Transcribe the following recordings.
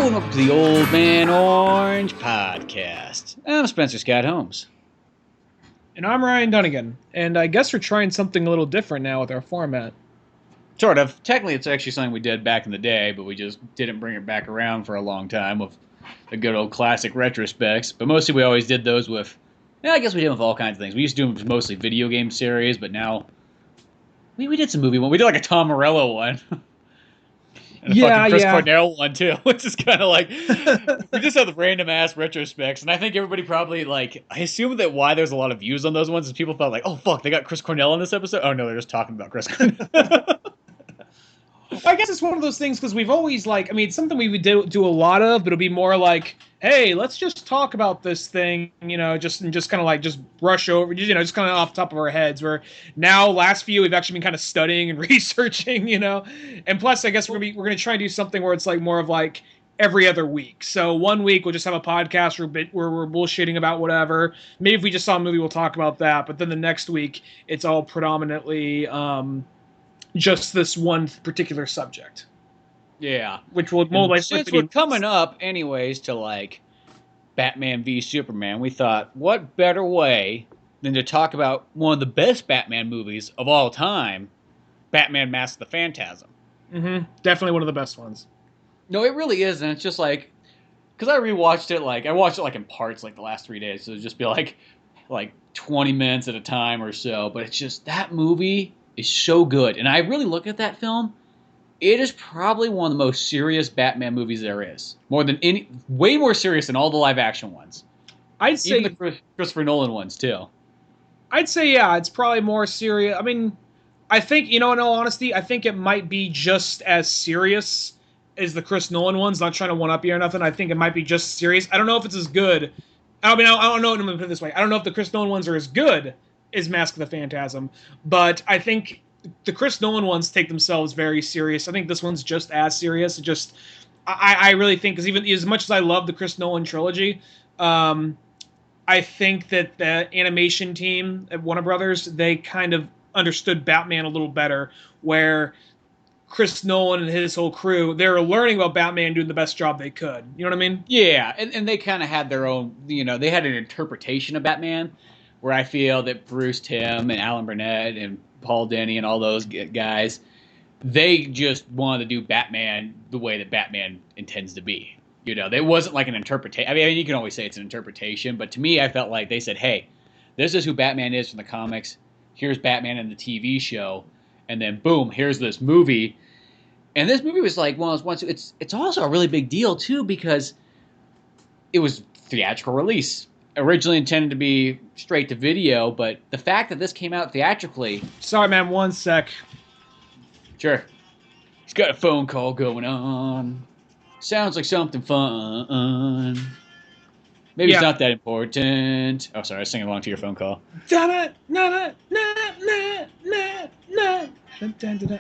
and welcome to the Old Man Orange Podcast. I'm Spencer Scott Holmes. And I'm Ryan Dunnigan, and I guess we're trying something a little different now with our format. Sort of. Technically, it's actually something we did back in the day, but we just didn't bring it back around for a long time with the good old classic retrospects. But mostly we always did those with, I guess we did with all kinds of things. We used to do them with mostly video game series, but now we did some movie one. We did like a Tom Morello one. And a fucking Chris Cornell one, too, which is kind of like, we just have the random-ass retrospects, and I think everybody probably, like, I assume that why there's a lot of views on those ones is people thought, like, oh, fuck, they got Chris Cornell in this episode? Oh, no, they're just talking about Chris Cornell. I guess it's one of those things, because we've always, it's something we would do a lot of, but it'll be more like, hey, let's just talk about this thing, just kind of like, just brush over, just kind of off the top of our heads, where now, last few, we've actually been kind of studying and researching, and plus, I guess we're going to try and do something where it's like more of like every other week. So one week, we'll just have a podcast where we're bullshitting about whatever. Maybe if we just saw a movie, we'll talk about that, but then the next week, it's all predominantly, just this one particular subject. Yeah. Which will more like since we're coming up anyways to like Batman v Superman, we thought what better way than to talk about one of the best Batman movies of all time, Batman Mask the Phantasm. Mm-hmm. Definitely one of the best ones. No, it really is, and it's just like, because I rewatched it, I watched it in parts the last 3 days, so it'd just be like 20 minutes at a time or so, but it's just, that movie is so good. And I really look at that film, it is probably one of the most serious Batman movies there is. Way more serious than all the live action ones. I'd say even the Christopher Nolan ones too. I'd say, yeah, it's probably more serious. I mean, I think, in all honesty, I think it might be just as serious as the Chris Nolan ones. Not trying to one-up you or nothing. I think it might be just serious. I don't know if it's as good. I don't know. I'm going to put it this way. I don't know if the Chris Nolan ones are as good is Mask of the Phantasm, but I think the Chris Nolan ones take themselves very serious. I think this one's just as serious. I really think, because even as much as I love the Chris Nolan trilogy, I think that the animation team at Warner Brothers, they kind of understood Batman a little better, where Chris Nolan and his whole crew, they were learning about Batman, doing the best job they could. You know what I mean? Yeah, and they kind of had their own, they had an interpretation of Batman, where I feel that Bruce Timm and Alan Burnett and Paul Dini and all those guys, they just wanted to do Batman the way that Batman intends to be. There wasn't like an interpretation. I mean, you can always say it's an interpretation, but to me, I felt like they said, hey, this is who Batman is from the comics. Here's Batman in the TV show. And then, boom, here's this movie. And this movie was like, well, it's also a really big deal, too, because it was theatrical release. Originally intended to be straight to video, but the fact that this came out theatrically... Sorry, man, one sec. Sure. He's got a phone call going on. Sounds like something fun. Maybe it's not that important. Oh, sorry, I was singing along to your phone call. I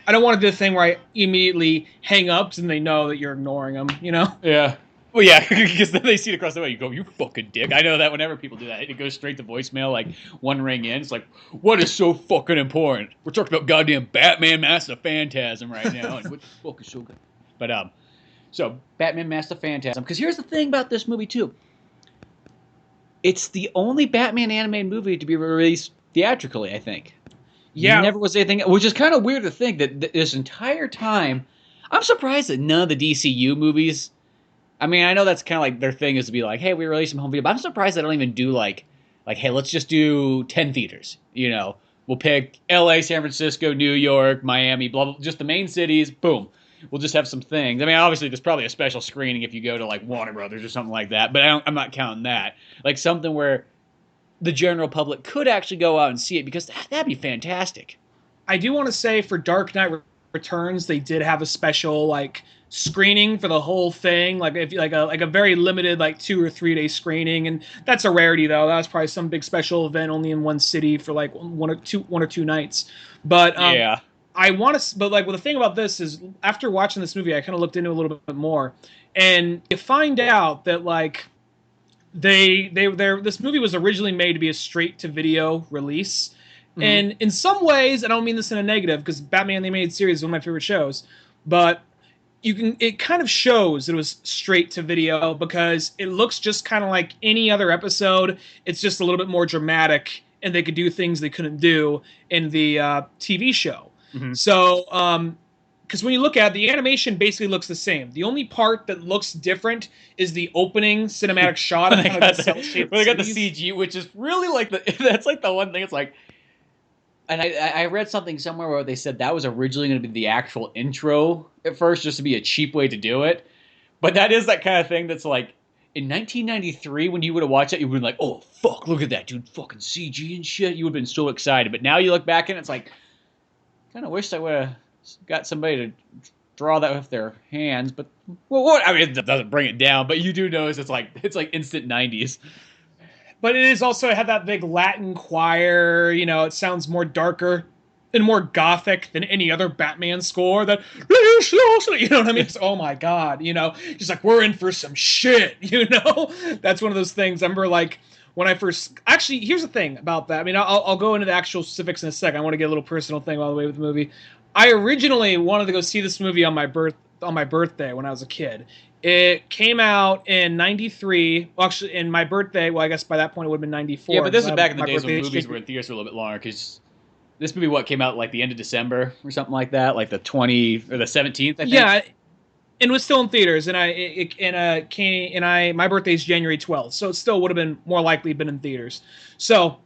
don't want to do the thing where I immediately hang up and they know that you're ignoring them, Yeah. Well, yeah, because then they see it across the way. You go, you fucking dick. I know that whenever people do that, it goes straight to voicemail, one ring in. It's like, what is so fucking important? We're talking about goddamn Batman Mask the Phantasm right now. And what the fuck is so good? But, so, Batman Mask the Phantasm. Because here's the thing about this movie, too. It's the only Batman animated movie to be released theatrically, I think. Yeah. Never was anything, which is kind of weird to think that this entire time, I'm surprised that none of the DCU movies... I mean, I know that's kind of like their thing is to be like, hey, we release some home video, but I'm surprised they don't even do like, hey, let's just do 10 theaters. We'll pick LA, San Francisco, New York, Miami, blah, blah, just the main cities. Boom. We'll just have some things. I mean, obviously, there's probably a special screening if you go to Warner Brothers or something like that, but I'm not counting that. Something where the general public could actually go out and see it, because that'd be fantastic. I do want to say for Dark Knight Returns, they did have a special screening for the whole thing, like a very limited 2 or 3 day screening, and that's a rarity though. That was probably some big special event only in one city for one or two nights. But yeah, I want to. But the thing about this is, after watching this movie, I kind of looked into it a little bit more, and you find out that this movie was originally made to be a straight to video release. Mm-hmm. And in some ways, I don't mean this in a negative, because Batman the Animated Series is one of my favorite shows, but it kind of shows it was straight to video because it looks just kind of like any other episode. It's just a little bit more dramatic, and they could do things they couldn't do in the TV show. Mm-hmm. So, because when you look at it, the animation basically looks the same. The only part that looks different is the opening cinematic shot. When they got the CG, which is really like that's like the one thing. It's like, and I read something somewhere where they said that was originally going to be the actual intro at first, just to be a cheap way to do it. But that is that kind of thing that's like, in 1993, when you would have watched it, you would have been like, oh, fuck, look at that, dude, fucking CG and shit. You would have been so excited. But now you look back and it's like, kind of wish I would have got somebody to draw that with their hands. But, well, what? I mean, it doesn't bring it down, but you do notice it's like instant 90s. But it is also had that big Latin choir. You know, it sounds more darker and more gothic than any other Batman score. That, you know what I mean? It's, oh my god, you know, just like, we're in for some shit. You know, that's one of those things. I remember, like, when I first, actually, here's the thing about that. I mean, I'll go into the actual specifics in a second. I want to get a little personal thing all the way with the movie. I originally wanted to go see this movie on my birthday when I was a kid. It came out in 93. Well, actually, in my birthday, well, I guess by that point it would have been 94. Yeah, but this is back in the days when movies were in theaters for a little bit longer, because this movie, came out like the end of December or something like that, like the 20th or the 17th, I think. Yeah, and it was still in theaters, and my birthday is January 12th, so it still would have been more likely been in theaters. So,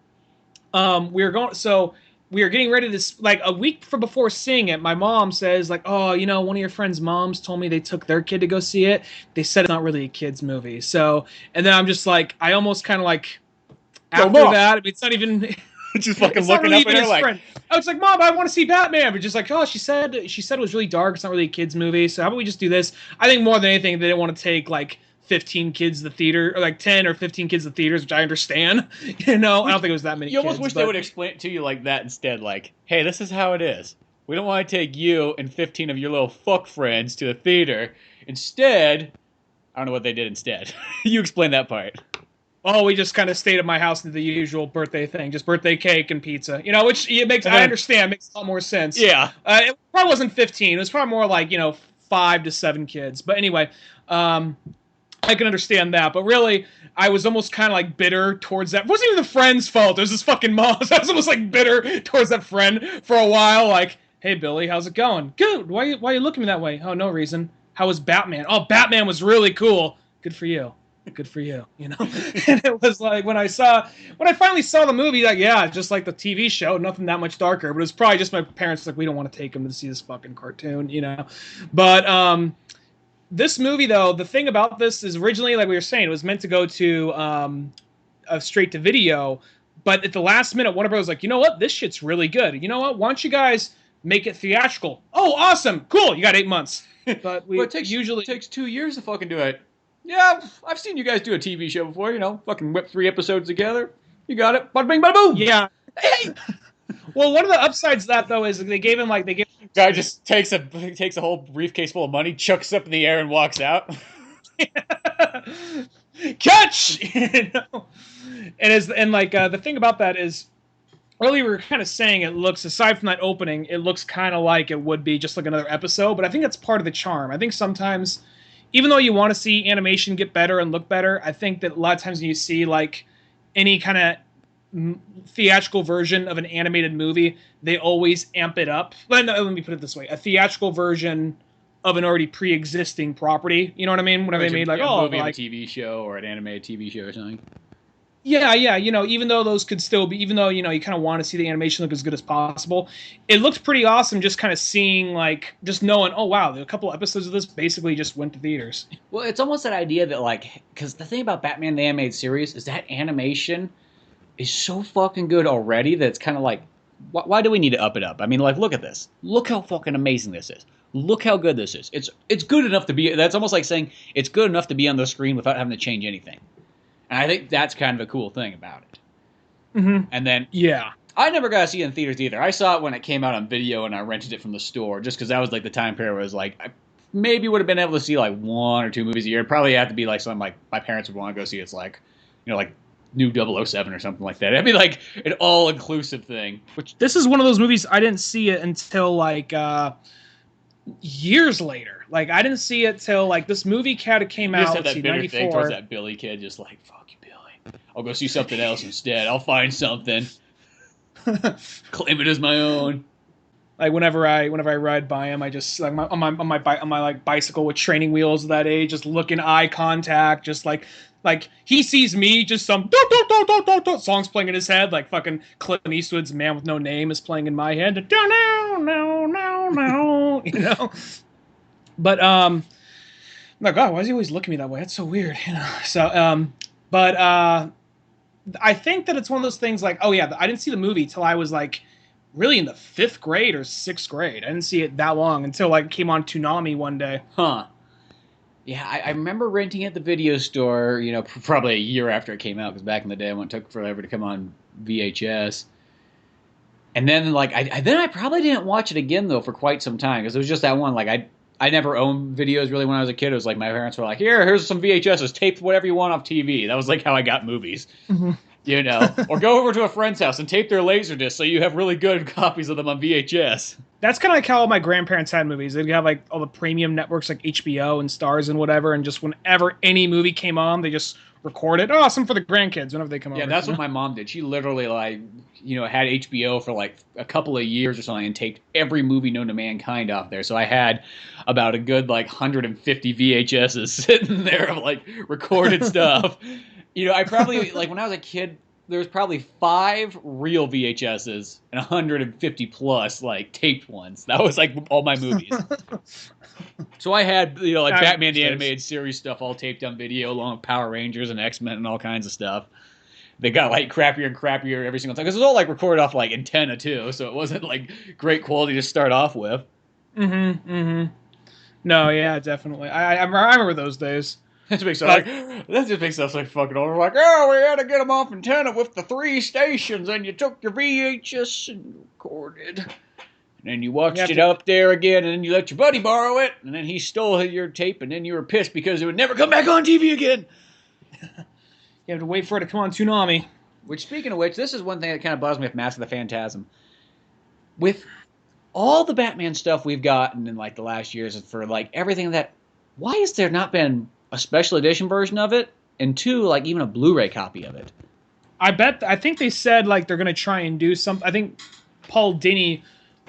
we were getting ready to, like, a week before seeing it, my mom says, like, oh, you know, one of your friends' moms told me they took their kid to go see it. They said it's not really a kid's movie. So, and then I'm just like, I almost kind of like, after that, I mean, it's not even... just fucking looking really up at her like... Friend. I was like, Mom, I want to see Batman. But just like, oh, she said it was really dark. It's not really a kid's movie. So how about we just do this? I think more than anything, they didn't want to take, like, 15 kids to the theater, or like 10 or 15 kids to the theaters, which I understand. You know, I don't think it was that many. You almost wish they would explain it to you like that instead. Like, hey, this is how it is. We don't want to take you and 15 of your little fuck friends to the theater. Instead, I don't know what they did instead. You explain that part. Oh, we just kind of stayed at my house and did the usual birthday thing, just birthday cake and pizza. You know, which it makes, I understand, makes a lot more sense. Yeah. It probably wasn't 15. It was probably more like, 5 to 7 kids. But anyway, I can understand that, but really, I was almost kind of like bitter towards that. It wasn't even the friend's fault. It was his fucking mom. I was almost like bitter towards that friend for a while. Like, hey, Billy, how's it going? Good. Why are you looking at me that way? Oh, no reason. How was Batman? Oh, Batman was really cool. Good for you. Good for you. You know? And it was like, when I finally saw the movie, like, yeah, just like the TV show, nothing that much darker. But it was probably just my parents, like, we don't want to take them to see this fucking cartoon, you know? But, this movie, though, the thing about this is originally, like we were saying, it was meant to go to a straight to video, but at the last minute, Warner Bros. Was like, you know what, this shit's really good. You know what? Why don't you guys make it theatrical? Oh, awesome, cool. You got 8 months, but it takes 2 years to fucking do it. Yeah, I've seen you guys do a TV show before. You know, fucking whip 3 episodes together. You got it. Bada bing, bada boom. Yeah. Hey. Well, one of the upsides of that, though, is they gave him guy just takes a whole briefcase full of money, chucks up in the air, and walks out. Catch! You know? The thing about that is, earlier we were kind of saying it looks, aside from that opening, it looks kind of like it would be just like another episode. But I think that's part of the charm. I think sometimes, even though you want to see animation get better and look better, I think that a lot of times when you see like any kind of theatrical version of an animated movie, they always amp it up. But no, let me put it this way: a theatrical version of an already pre-existing property. You know what I mean? Whenever they made like a movie, like a TV show or an animated TV show or something. Yeah. You know, even though those could still be, even though you kind of want to see the animation look as good as possible, it looked pretty awesome. Just kind of seeing, like, just knowing, oh wow, a couple episodes of this basically just went to theaters. Well, it's almost that idea that, like, because the thing about Batman the Animated Series is that animation is so fucking good already that it's kind of like, why do we need to up it up? I mean, like, look at this. Look how fucking amazing this is. Look how good this is. It's good enough to be, that's almost like saying it's good enough to be on the screen without having to change anything. And I think that's kind of a cool thing about it. Mm-hmm. And then, yeah, I never got to see it in theaters either. I saw it when it came out on video and I rented it from the store just because that was like the time period where it was like, I maybe would have been able to see like 1 or 2 movies a year. It'd probably have to be like something like my parents would want to go see. It's like, like new 007 or something like that. It'd be like an all-inclusive thing. Which this is one of those movies I didn't see it until like years later. Like I didn't see it till like this movie kind of came You just out. had Let's that see, bitter thing 94. towards that Billy kid, just like, fuck you, Billy. I'll go see something else instead. I'll find something. Claim it as my own. Like whenever I ride by him, I just like on my like bicycle with training wheels at that age, just looking eye contact, just like he sees me, just some songs playing in his head, like fucking Clint Eastwood's "Man with No Name" is playing in my head, you know. But my God, why is he always looking at me that way? That's so weird, you know. So but I think that it's one of those things like, oh yeah, I didn't see the movie till I was like really in the 5th grade or 6th grade. I didn't see it that long until like it came on Toonami one day. Huh. Yeah, I remember renting it at the video store, you know, probably a year after it came out, because back in the day, it took forever to come on VHS. And then, like, I probably didn't watch it again, though, for quite some time, because it was just that one. Like, I never owned videos, really, when I was a kid. It was like my parents were like, here's some VHSs, tape whatever you want off TV. That was, like, how I got movies. Mm-hmm. You know, or go over to a friend's house and tape their Laserdisc so you have really good copies of them on VHS. That's kind of like how all my grandparents had movies. They'd have like all the premium networks like HBO and Stars and whatever, and just whenever any movie came on, they just record it. Oh, some for the grandkids whenever they come over. Yeah, that's what my mom did. She literally, like, you know, had HBO for like a couple of years or something and taped every movie known to mankind off there. So I had about a good like 150 VHSs sitting there of like recorded stuff. You know, I probably, like, when I was a kid, there was probably 5 real VHSs and 150 plus, like, taped ones. That was, like, all my movies. So I had, you know, like, Batman the Animated Series stuff all taped on video, along with Power Rangers and X-Men and all kinds of stuff. They got, like, crappier and crappier every single time. Because it was all, like, recorded off, like, antenna, too. So it wasn't, like, great quality to start off with. Mm-hmm, mm-hmm. No, yeah, definitely. I remember those days. That just makes us like fucking old. We're like, oh, we had to get them off antenna with the 3 stations, and you took your VHS and recorded. And then you watched it up there again, and then you let your buddy borrow it, and then he stole your tape, and then you were pissed because it would never come back on TV again. You have to wait for it to come on Toonami. Which, speaking of which, this is one thing that kind of bothers me with Mask of the Phantasm. With all the Batman stuff we've gotten in, like, the last years, for, like, everything that... Why has there not been a special edition version of it, and 2, like, even a Blu-ray copy of it? I think they said, like, they're going to try and do something. I think Paul Dini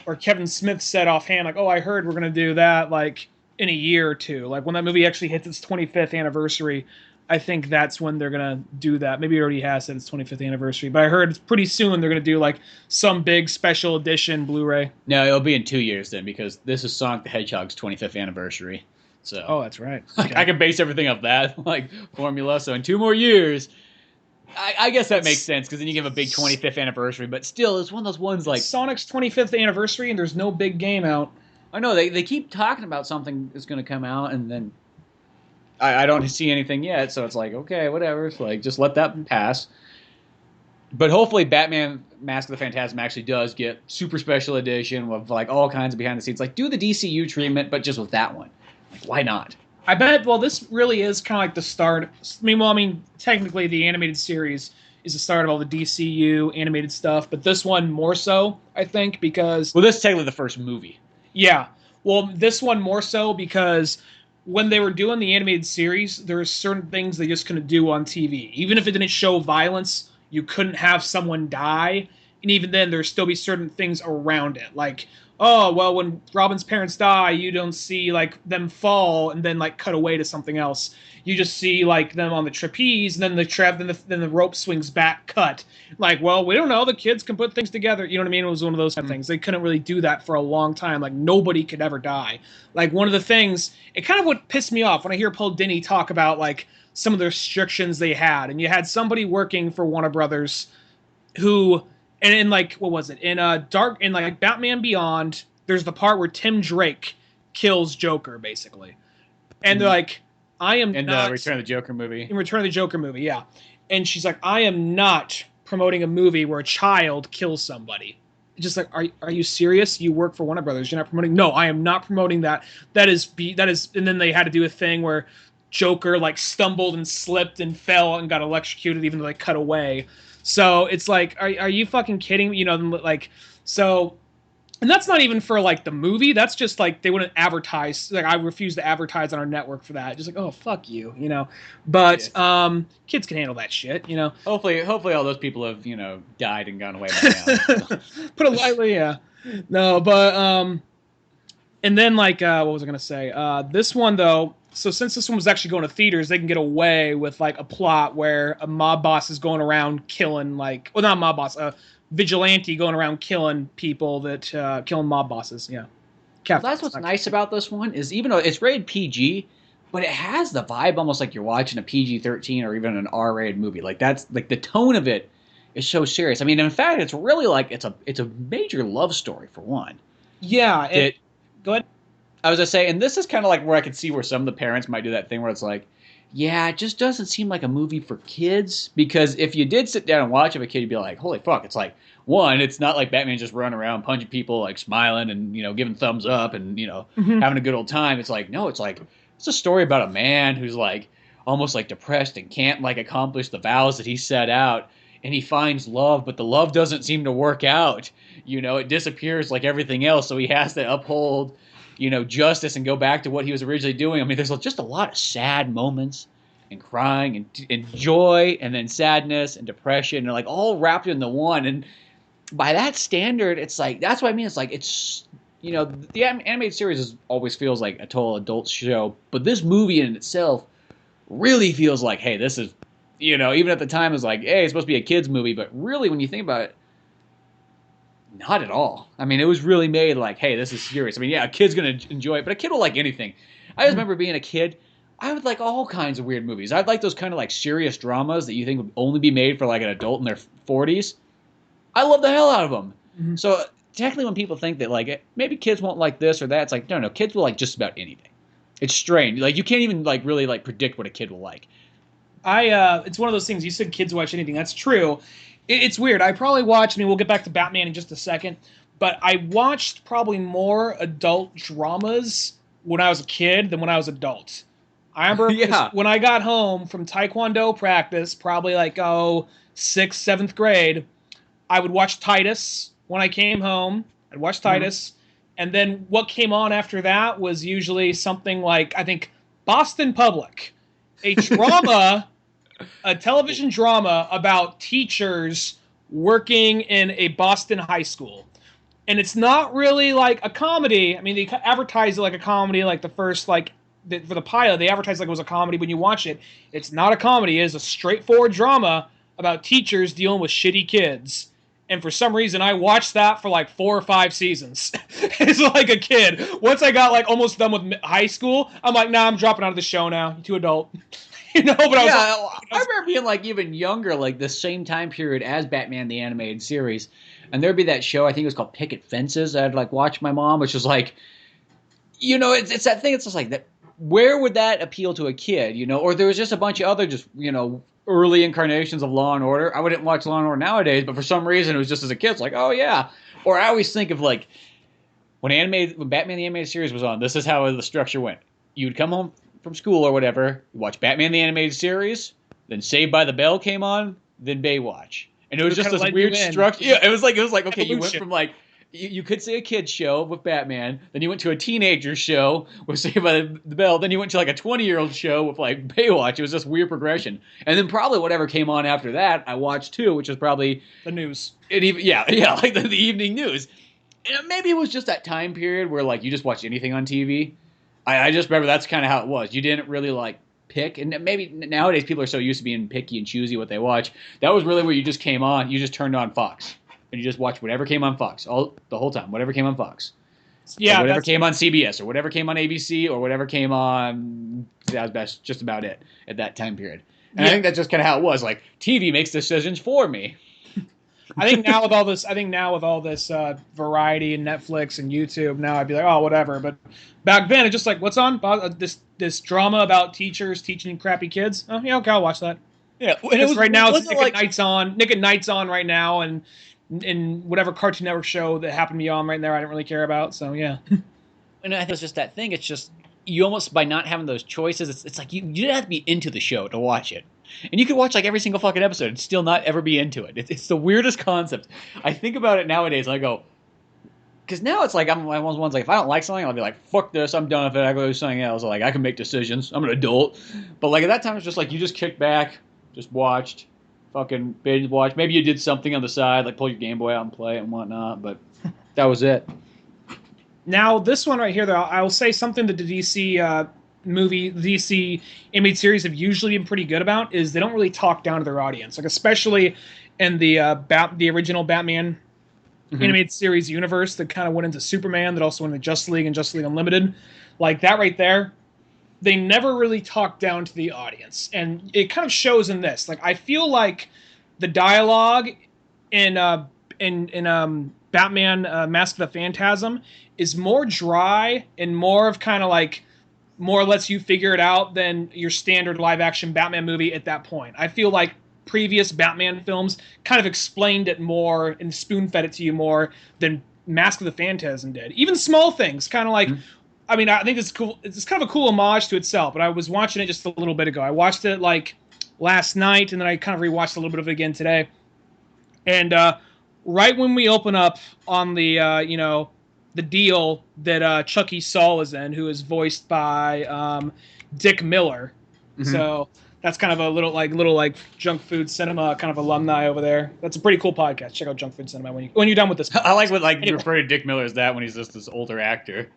or Kevin Smith said offhand, like, oh, I heard we're going to do that, like, in a year or 2. Like, when that movie actually hits its 25th anniversary, I think that's when they're going to do that. Maybe it already has said its 25th anniversary, but I heard pretty soon they're going to do, like, some big special edition Blu-ray. No, it'll be in 2 years then, because this is Sonic the Hedgehog's 25th anniversary. So, oh, that's right. Okay. I can base everything off that, like, formula. So in 2 more years, I guess that makes sense, because then you give a big 25th anniversary. But still, it's one of those ones like Sonic's 25th anniversary, and there's no big game out. I know they keep talking about something that's going to come out, and then I don't see anything yet. So it's like, okay, whatever. It's like, just let that pass. But hopefully, Batman Mask of the Phantasm actually does get super special edition with like all kinds of behind the scenes. Like, do the DCU treatment, but just with that one. Why not? I bet, well, this really is kind of like the start. I mean, technically the animated series is the start of all the DCU animated stuff, but this one more so, I think, because... Well, this is technically the first movie. Yeah. Well, this one more so because when they were doing the animated series, there were certain things they just couldn't do on TV. Even if it didn't show violence, you couldn't have someone die, and even then there'd still be certain things around it, like... oh, well, when Robin's parents die, you don't see, like, them fall and then, like, cut away to something else. You just see, like, them on the trapeze, and then the rope swings back, cut. Like, well, we don't know. The kids can put things together. You know what I mean? It was one of those kind of things. They couldn't really do that for a long time. Like, nobody could ever die. Like, one of the things, it kind of would piss me off when I hear Paul Dini talk about, like, some of the restrictions they had. And you had somebody working for Warner Brothers who... And in, like, what was it? In like Batman Beyond, there's the part where Tim Drake kills Joker, basically. And they're like, I am not... In Return of the Joker movie. In Return of the Joker movie, yeah. And she's like, I am not promoting a movie where a child kills somebody. Just like, are you serious? You work for Warner Brothers. You're not promoting... No, I am not promoting that. That is... And then they had to do a thing where Joker, like, stumbled and slipped and fell and got electrocuted even though they cut away. So it's like, are you fucking kidding me? You know, like, so And that's not even for like the movie. That's just like they wouldn't advertise. Like I refuse to advertise on our network for that. Just like, oh fuck you, you know. But Yes. kids can handle that shit, you know. Hopefully all those people have died and gone away by now. Put it lightly, yeah. No, but and then like what was I gonna say? This one though. So since this one was actually going to theaters, they can get away with like a plot where a mob boss is going around killing like, well, not mob boss, a vigilante going around killing people that killing mob bosses. Yeah. Well, that's what's nice about this one is even though it's rated PG, but it has the vibe almost like you're watching a PG-13 or even an R-rated movie. Like that's like the tone of it is so serious. I mean, in fact, it's really like it's a major love story for one. Yeah. Go ahead. I was gonna say, and this is kind of like where I could see where some of the parents might do that thing where it's like, yeah, it just doesn't seem like a movie for kids. Because if you did sit down and watch it with a kid, you'd be like, holy fuck! It's like one, it's not like Batman just running around punching people, like smiling and giving thumbs up and Mm-hmm. having a good old time. It's like no, it's like it's a story about a man who's like almost like depressed and can't like accomplish the vows that he set out. And he finds love, but the love doesn't seem to work out. It disappears like everything else. So he has to uphold justice and go back to what he was originally doing. I mean, there's just a lot of sad moments and crying and joy and then sadness and depression and like all wrapped into one. And by that standard, it's like, that's what I mean. It's like, the animated series always feels like a total adult show, but this movie in itself really feels like, hey, this is, even at the time it was like, hey, it's supposed to be a kid's movie, but really when you think about it, not at all. I mean, it was really made like, hey, this is serious. I mean, yeah, a kid's going to enjoy it, but a kid will like anything. I just remember being a kid, I would like all kinds of weird movies. I'd like those kind of like serious dramas that you think would only be made for like an adult in their 40s. I love the hell out of them. Mm-hmm. So technically when people think that like maybe kids won't like this or that, it's like, no, kids will like just about anything. It's strange. Like you can't even like really like predict what a kid will like. It's one of those things. You said kids watch anything. That's true. It's weird. I probably watched. I mean, we'll get back to Batman in just a second, but I watched probably more adult dramas when I was a kid than when I was adult. I remember Yeah. when I got home from Taekwondo practice, probably like sixth, seventh grade. I would watch Titus when I came home. I'd watch Titus, and then what came on after that was usually something like I think Boston Public, a drama. A television drama about teachers working in a Boston high school. And it's not really like a comedy. I mean, they advertise it like a comedy, like the first, like, for the pilot, they advertise like it was a comedy when you watch it. It's not a comedy. It is a straightforward drama about teachers dealing with shitty kids. And for some reason, I watched that for like 4 or 5 seasons. It's like a kid. Once I got like almost done with high school, I'm like, nah, I'm dropping out of the show now. You're too adult. But I remember being like even younger, like the same time period as Batman the Animated Series, and there'd be that show. I think it was called Picket Fences. I'd like watch my mom, which was like, it's that thing. It's just like that. Where would that appeal to a kid? Or there was just a bunch of other just early incarnations of Law and Order. I wouldn't watch Law and Order nowadays, but for some reason it was just as a kid. It's like, oh yeah. Or I always think of like when Batman the Animated Series was on. This is how the structure went. You'd come home from school or whatever, watch Batman the Animated Series, then Saved by the Bell came on, then Baywatch. And it was just this weird structure. Yeah, it was like okay, you went from like you could say a kid's show with Batman, then you went to a teenager show with Saved by the Bell, then you went to like a 20-year-old show with like Baywatch. It was this weird progression. And then probably whatever came on after that, I watched too, which was probably the news. Like the evening news. And maybe it was just that time period where like you just watched anything on TV. I just remember that's kind of how it was. You didn't really like pick, and maybe nowadays people are so used to being picky and choosy what they watch. That was really where you just came on. You just turned on Fox, and you just watched whatever came on Fox the whole time. Whatever came on Fox, or whatever came on CBS, or whatever came on ABC, or whatever came on. That was just about it at that time period. And I think that's just kind of how it was. Like TV makes decisions for me. I think now with all this variety and Netflix and YouTube, now I'd be like, oh, whatever. But back then, it's just like, what's on? This drama about teachers teaching crappy kids. Oh, yeah, okay, I'll watch that. Yeah, and it was right now. It's Nick at Night's on. Nick at Night's on right now, and whatever Cartoon Network show that happened to be on right there, I didn't really care about. So yeah. And I think it's just that thing. It's just you almost by not having those choices, it's like you didn't have to be into the show to watch it. And you could watch like every single fucking episode and still not ever be into it. It's the weirdest concept. I think about it nowadays and I go, because now it's like I'm one of the ones like if I don't like something, I'll be like, fuck this, I'm done with it. I go do something else. Like I can make decisions. I'm an adult. But like at that time, it's just like you just kicked back, just watched, fucking binge watch. Maybe you did something on the side, like pull your Game Boy out and play it and whatnot. But that was it. Now this one right here, though, I will say something that the DC movie, the DC animated series have usually been pretty good about is they don't really talk down to their audience. Like especially in the original Batman animated series universe that kind of went into Superman, that also went into Justice League and Justice League Unlimited. Like that right there, they never really talk down to the audience. And it kind of shows in this. Like I feel like the dialogue in Batman Mask of the Phantasm is more dry and more of kind of like more lets you figure it out than your standard live action Batman movie at that point. I feel like previous Batman films kind of explained it more and spoon-fed it to you more than Mask of the Phantasm did. Even small things, kind of like, I mean, I think it's cool. It's kind of a cool homage to itself, but I was watching it just a little bit ago. I watched it like last night, and then I kind of rewatched a little bit of it again today. And right when we open up on the, the deal that Chucky Saul is in, who is voiced by Dick Miller. So that's kind of a little junk food cinema kind of alumni over there. That's a pretty cool podcast. Check out Junk Food Cinema when you're done with this. I like what you refer to Dick Miller as that when he's just this older actor.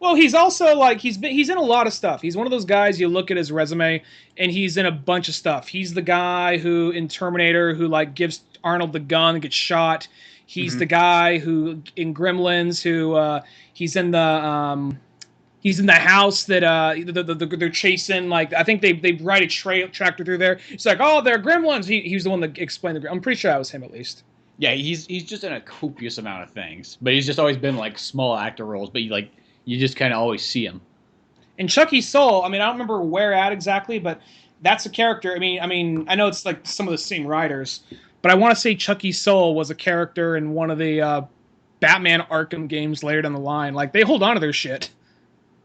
Well, he's also like he's in a lot of stuff. He's one of those guys you look at his resume and he's in a bunch of stuff. He's the guy who in Terminator who like gives Arnold the gun and gets shot. He's the guy who in Gremlins who he's in the house that they're chasing. Like I think they ride a tractor through there. It's like, oh, they're Gremlins. He's the one that explained the. I'm pretty sure that was him at least. Yeah, he's just in a copious amount of things, but he's just always been like small actor roles. But you just kind of always see him. And Chucky Soul, I mean, I don't remember where at exactly, but that's a character. I mean, I know it's like some of the same writers, but I want to say Chucky Soul was a character in one of the Batman Arkham games later down the line. Like they hold on to their shit.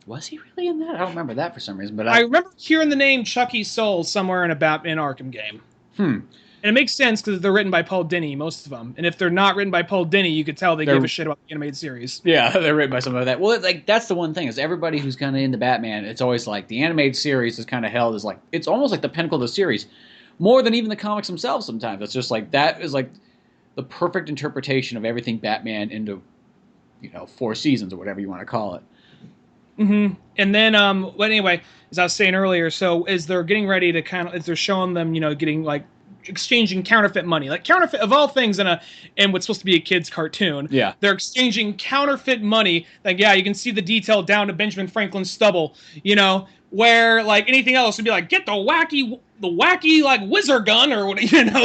Was he really in that? I don't remember that for some reason, but I remember hearing the name Chucky Soul somewhere in a Batman Arkham game. And it makes sense because they're written by Paul Dini, most of them. And if they're not written by Paul Dini, you could tell they give a shit about the animated series. Yeah, they're written by somebody like that. Well, like that's the one thing is everybody who's kind of into Batman, it's always like the animated series is kind of held as like it's almost like the pinnacle of the series, more than even the comics themselves. Sometimes it's just like that is like the perfect interpretation of everything Batman into 4 seasons or whatever you want to call it. And then, but anyway, as I was saying earlier, so as they're getting ready to as they're showing them, getting like exchanging counterfeit money, like counterfeit of all things in what's supposed to be a kid's cartoon. Yeah, they're exchanging counterfeit money. Like, yeah, you can see the detail down to Benjamin Franklin's stubble. Where like anything else would be like, get the wacky like whizzer gun or what,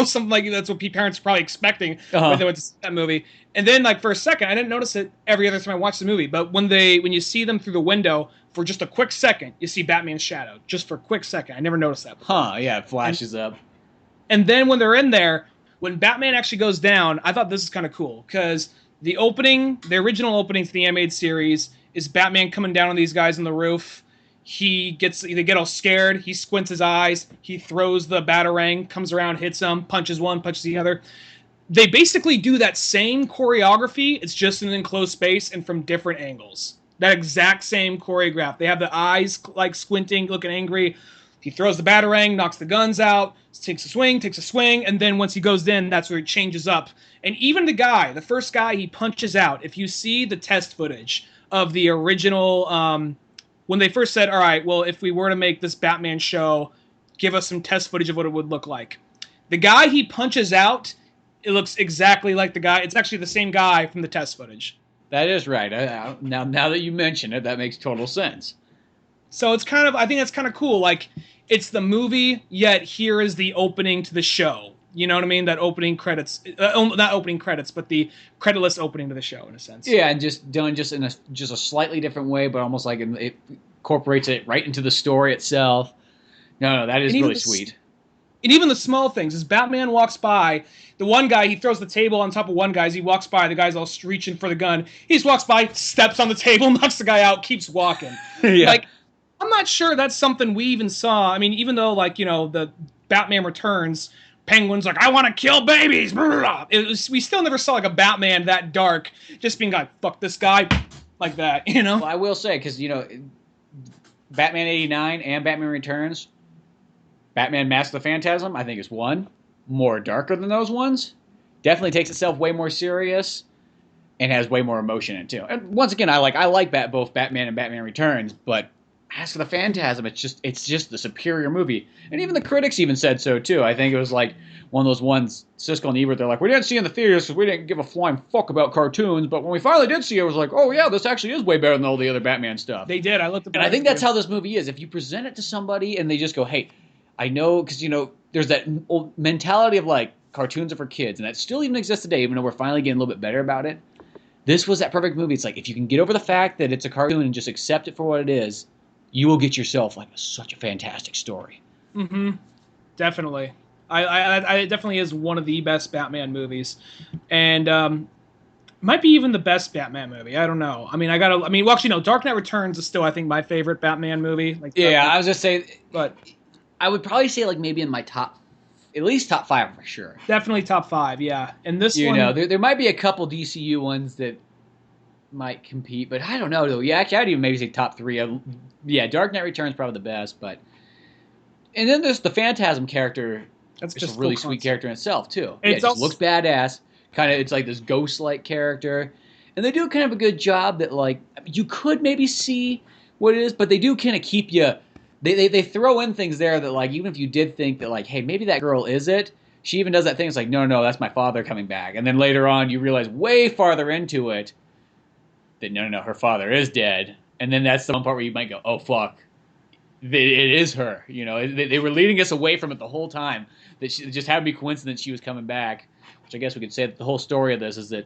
something like that's what parents are probably expecting when they went to see that movie. And then like for a second, I didn't notice it every other time I watched the movie, but when you see them through the window for just a quick second, you see Batman's shadow just for a quick second. I never noticed that before. Yeah, it flashes up. And then when they're in there, when Batman actually goes down, I thought this is kind of cool because the original opening to the animated series is Batman coming down on these guys on the roof. They get all scared. He squints his eyes. He throws the Batarang, comes around, hits them, punches one, punches the other. They basically do that same choreography. It's just in an enclosed space and from different angles. That exact same choreograph. They have the eyes like squinting, looking angry. He throws the Batarang, knocks the guns out, takes a swing, and then once he goes in, that's where it changes up. And even the first guy he punches out, if you see the test footage of the original, when they first said, all right, well, if we were to make this Batman show, give us some test footage of what it would look like. The guy he punches out, it looks exactly like the guy. It's actually the same guy from the test footage. That is right. Now that you mention it, that makes total sense. So it's I think that's kind of cool. Like, it's the movie, yet here is the opening to the show. You know what I mean? That opening credits, not opening credits, but the creditless opening to the show in a sense. Yeah, and just done in a slightly different way, but almost like it incorporates it right into the story itself. No, that is really sweet. And even the small things, as Batman walks by, the one guy, he throws the table on top of one guy. As he walks by, the guy's all reaching for the gun. He just walks by, steps on the table, knocks the guy out, keeps walking. Yeah. Like, I'm not sure that's something we even saw. I mean, even though, like, the Batman Returns Penguin's like, I want to kill babies. We still never saw like a Batman that dark, just being like, fuck this guy, like that, you know? Well, I will say, because, Batman 89 and Batman Returns, Batman Mask of the Phantasm, I think is one more darker than those ones. Definitely takes itself way more serious and has way more emotion in it, too. And once again, I like both Batman and Batman Returns, but Mask of the Phantasm, it's just the superior movie. And even the critics even said so, too. I think it was like one of those ones, Siskel and Ebert, they're like, we didn't see it in the theaters because we didn't give a flying fuck about cartoons, but when we finally did see it, it was like, oh yeah, this actually is way better than all the other Batman stuff. They did. And I think that's how this movie is. If you present it to somebody and they just go, hey, I know, because, there's that old mentality of like, cartoons are for kids, and that still even exists today, even though we're finally getting a little bit better about it. This was that perfect movie. It's like, if you can get over the fact that it's a cartoon and just accept it for what it is, you will get yourself like such a fantastic story. Mm-hmm. Definitely. I definitely is one of the best Batman movies, and might be even the best Batman movie. I don't know. Well, actually, no. Dark Knight Returns is still, I think, my favorite Batman movie. Like, yeah, I was just saying, but I would probably say like maybe in my at least top 5 for sure. Definitely top 5, yeah. And this one, there might be a couple DCU ones that might compete, but I don't know though. Yeah, actually, I'd even maybe say top 3. Yeah, Dark Knight Returns probably the best, but and then there's the Phantasm character. That's just just a really sweet character in itself too. And it just looks badass. Kind of, it's like this ghost-like character, and they do kind of a good job that like you could maybe see what it is, but they do kind of keep you. They throw in things there that like even if you did think that like, hey, maybe that girl is it. She even does that thing. It's like, no, that's my father coming back, and then later on you realize way farther into it that no, her father is dead, and then that's the one part where you might go, oh fuck. It is her, They were leading us away from it the whole time. That it just happened to be coincidence she was coming back, which I guess we could say that the whole story of this is that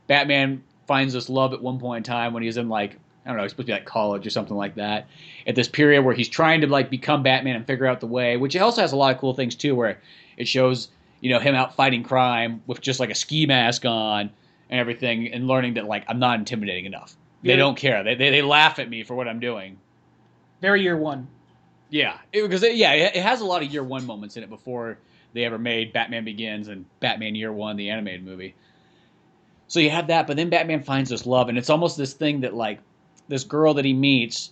Batman finds this love at one point in time when he's in like, I don't know, he's supposed to be like college or something like that. At this period where he's trying to like become Batman and figure out the way, which also has a lot of cool things too, where it shows him out fighting crime with just like a ski mask on and everything, and learning that like I'm not intimidating enough. They don't care. They laugh at me for what I'm doing. Very year one. Yeah, it has a lot of year one moments in it before they ever made Batman Begins and Batman Year One, the animated movie. So you have that, but then Batman finds this love, and it's almost this thing that like this girl that he meets,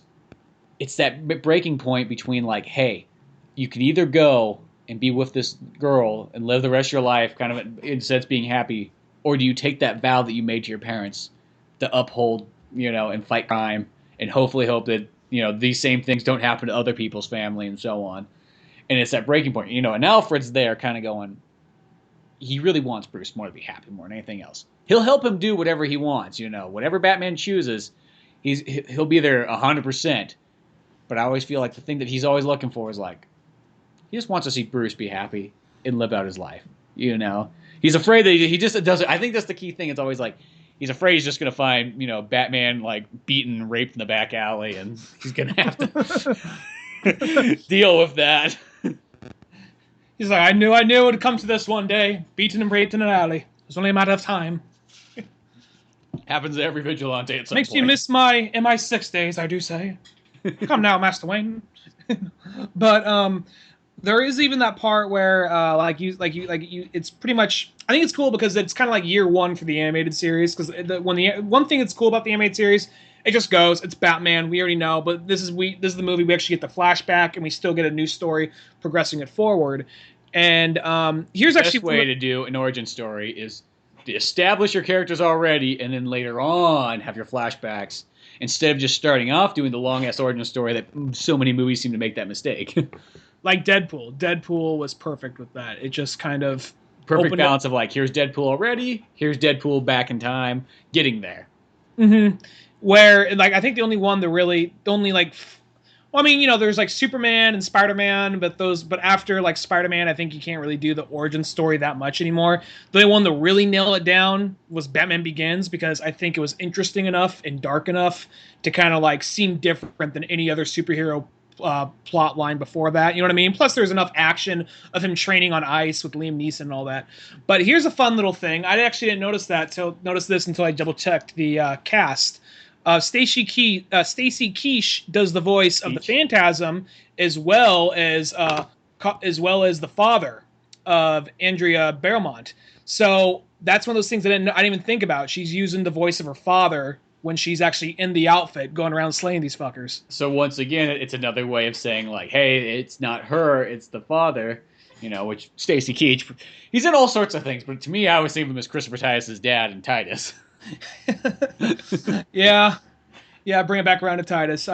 it's that breaking point between like, hey, you can either go and be with this girl and live the rest of your life kind of in a sense being happy, or do you take that vow that you made to your parents to uphold, and fight crime and hopefully hope that these same things don't happen to other people's family and so on. And it's that breaking point, and Alfred's there kind of going, he really wants Bruce more to be happy more than anything else. He'll help him do whatever he wants, whatever Batman chooses, he'll be there 100%. But I always feel like the thing that he's always looking for is like, he just wants to see Bruce be happy and live out his life, He's afraid that he just doesn't. I think that's the key thing. It's always like, he's afraid he's just going to find, Batman like beaten, raped in the back alley, and he's going to have to deal with that. He's like, I knew it would come to this one day. Beaten and raped in an alley. It's only a matter of time. Happens to every vigilante at some Makes point. me miss my MI6 days, I do say. Come now, Master Wayne. But there is even that part where it's pretty much, I think it's cool because it's kind of like year one for the animated series, because one thing that's cool about the animated series, it just goes, it's Batman, we already know, but this is the movie, we actually get the flashback and we still get a new story progressing it forward. And here's the actually best way to do an origin story is to establish your characters already and then later on have your flashbacks, instead of just starting off doing the long ass origin story that so many movies seem to make that mistake. Like Deadpool. Deadpool was perfect with that. It just kind of perfect balance of like, here's Deadpool already, here's Deadpool back in time, getting there. Mm-hmm. Where like I think the only there's like Superman and Spider-Man, but after like Spider-Man, I think you can't really do the origin story that much anymore. The only one to really nail it down was Batman Begins, because I think it was interesting enough and dark enough to kind of like seem different than any other superhero plot line before that, you know what I mean? Plus there's enough action of him training on ice with Liam Neeson and all that. But here's a fun little thing. I actually didn't notice this until I double checked the cast. Stacy Keach does the voice of the Phantasm, as well as the father of Andrea Beaumont. So that's one of those things I didn't even think about. She's using the voice of her father when she's actually in the outfit going around slaying these fuckers. So once again, it's another way of saying like, hey, it's not her, it's the father. Which Stacy Keach, he's in all sorts of things, but to me, I always think of him as Christopher Titus's dad in Titus. Yeah, bring it back around to Titus.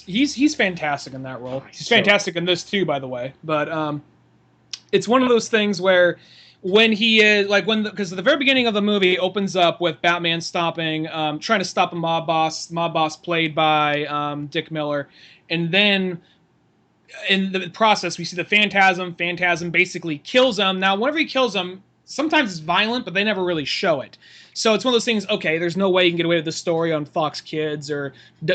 He's fantastic in that role. He's fantastic in this too, by the way. But it's one of those things where when he is because the very beginning of the movie opens up with Batman trying to stop a mob boss played by Dick Miller, and then in the process we see the Phantasm basically kills him. Now whenever he kills him, sometimes it's violent, but they never really show it. So it's one of those things, okay, there's no way you can get away with this story on Fox Kids or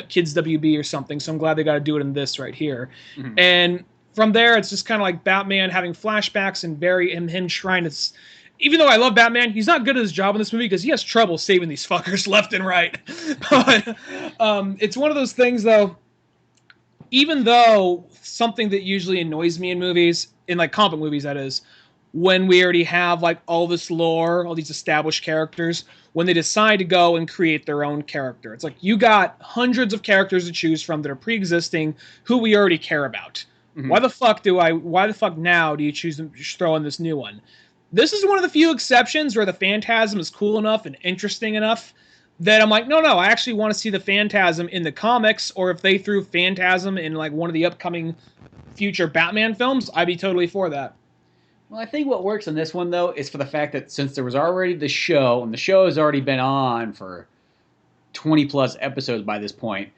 Kids WB or something, so I'm glad they got to do it in this right here. Mm-hmm. And from there, it's just kind of like Batman having flashbacks and him trying to... Even though I love Batman, he's not good at his job in this movie because he has trouble saving these fuckers left and right. But it's one of those things, though, even though something that usually annoys me in movies, in like comic movies that is, when we already have like all this lore, all these established characters, when they decide to go and create their own character. It's like you got hundreds of characters to choose from that are pre-existing who we already care about. Mm-hmm. Why the fuck now do you choose to throw in this new one? This is one of the few exceptions where the Phantasm is cool enough and interesting enough that I'm like, no, I actually want to see the Phantasm in the comics, or if they threw Phantasm in like one of the upcoming future Batman films, I'd be totally for that. Well, I think what works in this one, though, is for the fact that since there was already the show, and the show has already been on for 20-plus episodes by this point,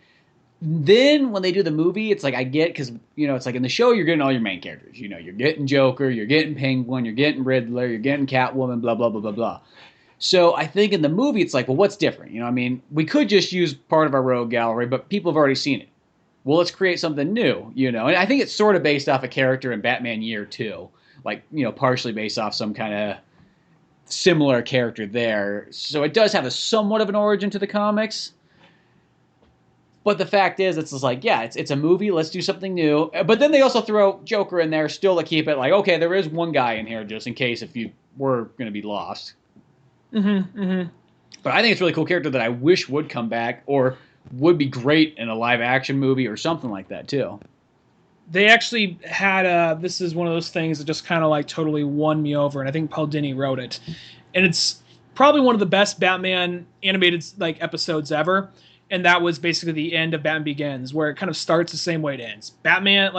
then when they do the movie, it's like I get, because, it's like in the show, you're getting all your main characters. You're getting Joker, you're getting Penguin, you're getting Riddler, you're getting Catwoman, blah, blah, blah, blah, blah. So I think in the movie, it's like, well, what's different? We could just use part of our rogue gallery, but people have already seen it. Well, let's create something new, And I think it's sort of based off a character in Batman Year 2. Like, partially based off some kind of similar character there. So it does have a somewhat of an origin to the comics. But the fact is, it's just like, yeah, it's a movie, let's do something new. But then they also throw Joker in there still to keep it like, okay, there is one guy in here just in case if you were going to be lost. Mm-hmm, mm-hmm. But I think it's a really cool character that I wish would come back or would be great in a live action movie or something like that too. They actually had this is one of those things that just kind of like totally won me over, and I think Paul Dini wrote it. And it's probably one of the best Batman animated like episodes ever. And that was basically the end of Batman Begins, where it kind of starts the same way it ends. Batman,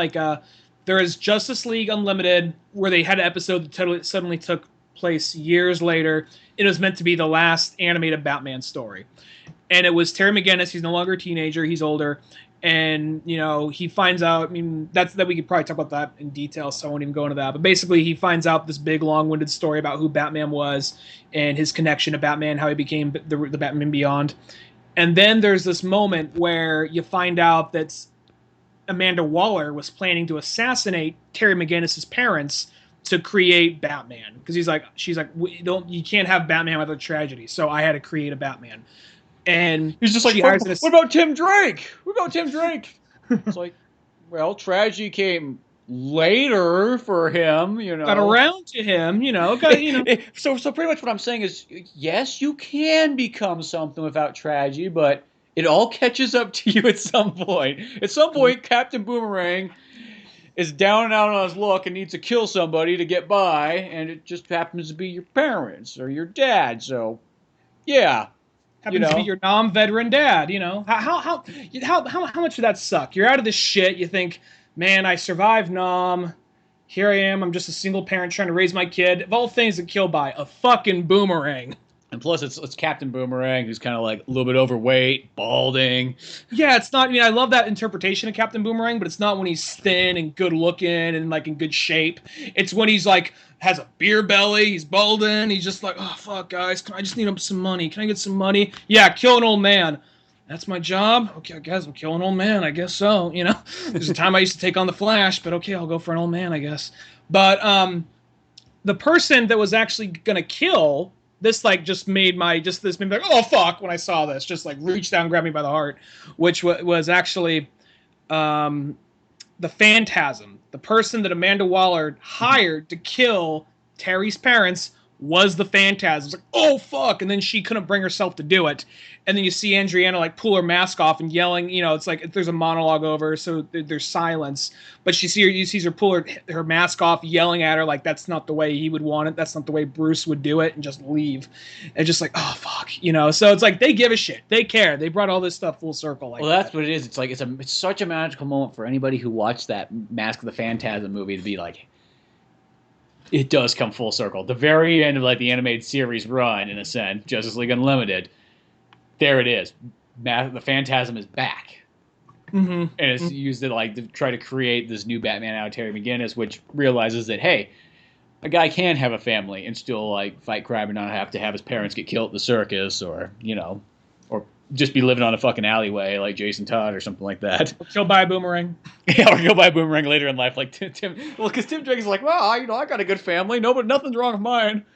there is Justice League Unlimited, where they had an episode that suddenly took place years later. It was meant to be the last animated Batman story. And it was Terry McGinnis. He's no longer a teenager. He's older. And, he finds out, that we could probably talk about that in detail, so I won't even go into that. But basically, he finds out this big, long-winded story about who Batman was and his connection to Batman, how he became the Batman Beyond. And then there's this moment where you find out that Amanda Waller was planning to assassinate Terry McGinnis' parents to create Batman. Because she's like, you can't have Batman without tragedy. So I had to create a Batman. And he's just like, what about Tim Drake? What about Tim Drake? It's like, well, tragedy came later for him, Got around to him, So pretty much what I'm saying is, yes, you can become something without tragedy, but it all catches up to you at some point. At some point, Captain Boomerang is down and out on his luck and needs to kill somebody to get by, and it just happens to be your parents or your dad. So, yeah. Happens to be your non-veteran dad, How much would that suck? You're out of this shit. You think, man, I survived Nam. Here I am. I'm just a single parent trying to raise my kid. Of all things that kill by, a fucking boomerang. And plus, it's Captain Boomerang, who's kind of like a little bit overweight, balding. Yeah, it's not. I love that interpretation of Captain Boomerang, but it's not when he's thin and good looking and like in good shape. It's when he's like has a beer belly, he's balding, he's just like, oh fuck, guys, I just need some money. Can I get some money? Yeah, kill an old man. That's my job. Okay, I guess I'm killing an old man. I guess so. There's a time I used to take on the Flash, but okay, I'll go for an old man, I guess. But the person that was actually gonna kill. This just made me like, oh fuck, when I saw this, just like reached down and grabbed me by the heart, which was actually the Phantasm, the person that Amanda Waller hired to kill Terry's parents was the Phantasm. It's like, oh fuck, and then she couldn't bring herself to do it. And then you see Andriana like pull her mask off and yelling, it's like there's a monologue over, so there's silence. But you see her pull her mask off, yelling at her like that's not the way he would want it, that's not the way Bruce would do it, and just leave. And just like, oh fuck, So it's like they give a shit, they care, they brought all this stuff full circle. Like, well, that's what it is. It's like it's such a magical moment for anybody who watched that Mask of the Phantasm movie to be like, it does come full circle. The very end of like the animated series run, in a sense, Justice League Unlimited, there it is. The Phantasm is back. Mm-hmm. And it's used to try to create this new Batman out of Terry McGinnis, which realizes that, hey, a guy can have a family and still like fight crime and not have to have his parents get killed at the circus or just be living on a fucking alleyway like Jason Todd or something like that. Or killed by a boomerang. Yeah, or killed by a boomerang later in life, like Tim. Well, because Tim Drake's like, well, I got a good family. No, but nothing's wrong with mine.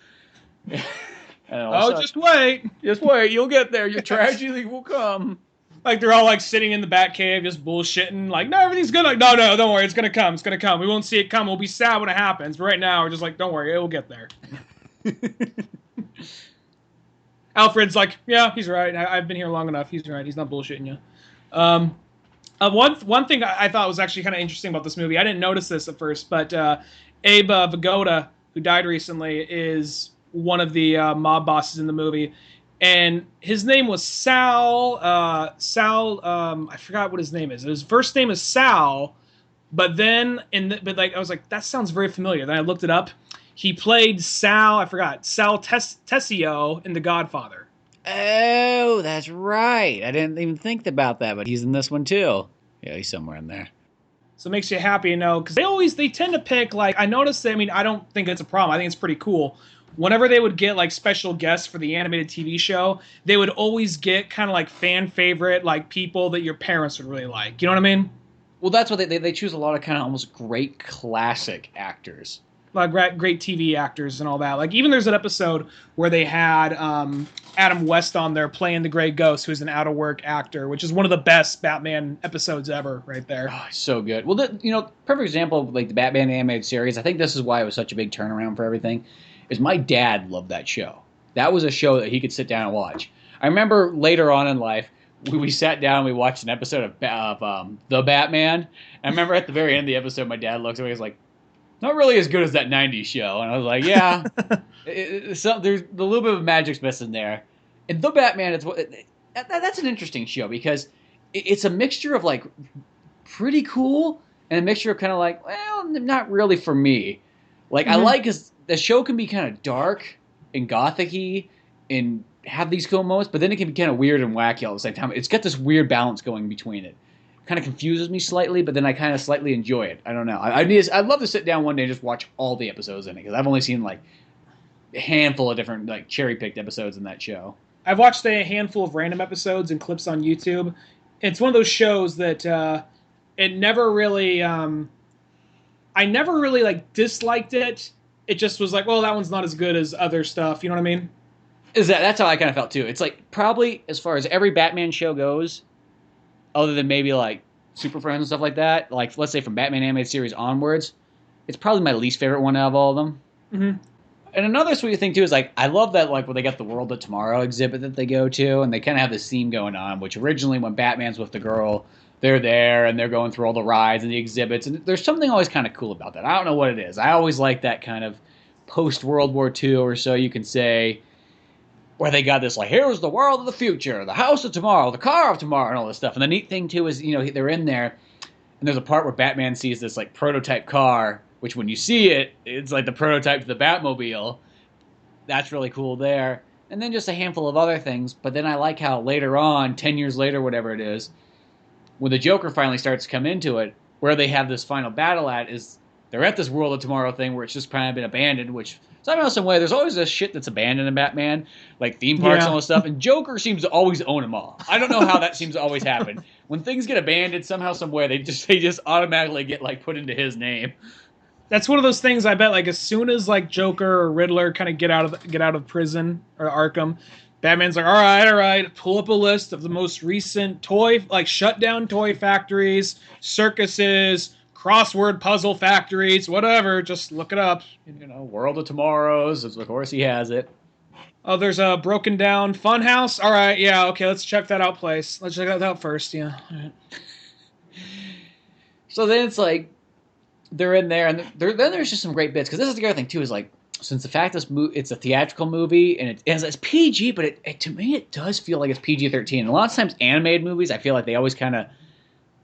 Just wait. Just wait. You'll get there. Your tragedy will come. Like they're all like sitting in the Batcave, just bullshitting. Like, no, everything's good. Like, no, don't worry. It's gonna come. It's gonna come. We won't see it come. We'll be sad when it happens. But right now, we're just like, don't worry. It will get there. Alfred's like, yeah, he's right. I've been here long enough. He's right. He's not bullshitting you. One thing I thought was actually kind of interesting about this movie, I didn't notice this at first, but Abe Vigoda, who died recently, is one of the mob bosses in the movie. And his name was Sal. I forgot what his name is. His first name is Sal, but then I was like, that sounds very familiar. Then I looked it up. He played Sal Tessio in The Godfather. Oh, that's right. I didn't even think about that, but he's in this one too. Yeah, he's somewhere in there. So it makes you happy, because they tend to pick, like, I noticed, I don't think it's a problem. I think it's pretty cool. Whenever they would get, like, special guests for the animated TV show, they would always get kind of, like, fan favorite, like, people that your parents would really like. You know what I mean? Well, that's what they choose a lot of kind of almost great classic actors. Like, great TV actors and all that. Like, even there's an episode where they had Adam West on there playing the Grey Ghost, who's an out-of-work actor, which is one of the best Batman episodes ever right there. Oh, so good. Well, perfect example of, like, the Batman animated series, I think this is why it was such a big turnaround for everything, is my dad loved that show. That was a show that he could sit down and watch. I remember later on in life, we sat down and we watched an episode of The Batman. And I remember at the very end of the episode, my dad looks at me and he's like, not really as good as that 90s show. And I was like, yeah. There's a little bit of magic's missing there. And The Batman, that's an interesting show because it's a mixture of, like, pretty cool and a mixture of kind of like, well, not really for me. Like, I like because the show can be kind of dark and gothic-y and have these cool moments, but then it can be kind of weird and wacky all at the same time. It's got this weird balance going between it. Kind of confuses me slightly, but then I kind of slightly enjoy it. I don't know. I'd love to sit down one day and just watch all the episodes in it, because I've only seen like a handful of different like cherry-picked episodes in that show. I've watched a handful of random episodes and clips on YouTube. It's one of those shows that it never really... I never really like disliked it. It just was like, well, that one's not as good as other stuff. You know what I mean? That's how I kind of felt too. It's like probably as far as every Batman show goes, other than maybe like Super Friends and stuff like that, like let's say from Batman animated series onwards, it's probably my least favorite one out of all of them. Mm-hmm. And another sweet thing too is like I love that like when they got the World of Tomorrow exhibit that they go to, and they kind of have this theme going on, which originally when Batman's with the girl, they're there and they're going through all the rides and the exhibits, and there's something always kind of cool about that. I don't know what it is. I always like that kind of post-World War II or so, you can say, where they got this like, here's the world of the future, the house of tomorrow, the car of tomorrow, and all this stuff. And the neat thing too is, they're in there, and there's a part where Batman sees this like prototype car, which when you see it, it's like the prototype to the Batmobile. That's really cool there. And then just a handful of other things. But then I like how later on, 10 years later, whatever it is, when the Joker finally starts to come into it, where they have this final battle at is they're at this World of Tomorrow thing where it's just kind of been abandoned, which somehow, some way, there's always this shit that's abandoned in Batman, like theme parks and all this stuff, and Joker seems to always own them all. I don't know how that seems to always happen. When things get abandoned, somehow, some way, they just automatically get like put into his name. That's one of those things I bet like as soon as like Joker or Riddler kind of get out of prison or Arkham, Batman's like, all right, pull up a list of the most recent shut down toy factories, circuses, crossword puzzle factories, whatever. Just look it up. You know, World of Tomorrows. Of course, he has it. Oh, there's a broken down funhouse. All right, yeah, okay, let's check that out, place. Let's check that out first. Yeah. All right. So then it's like they're in there, and then there's just some great bits because this is the other thing too. Is like since the fact it's a theatrical movie and it's PG, but it to me it does feel like it's PG-13. A lot of times animated movies, I feel like they always kind of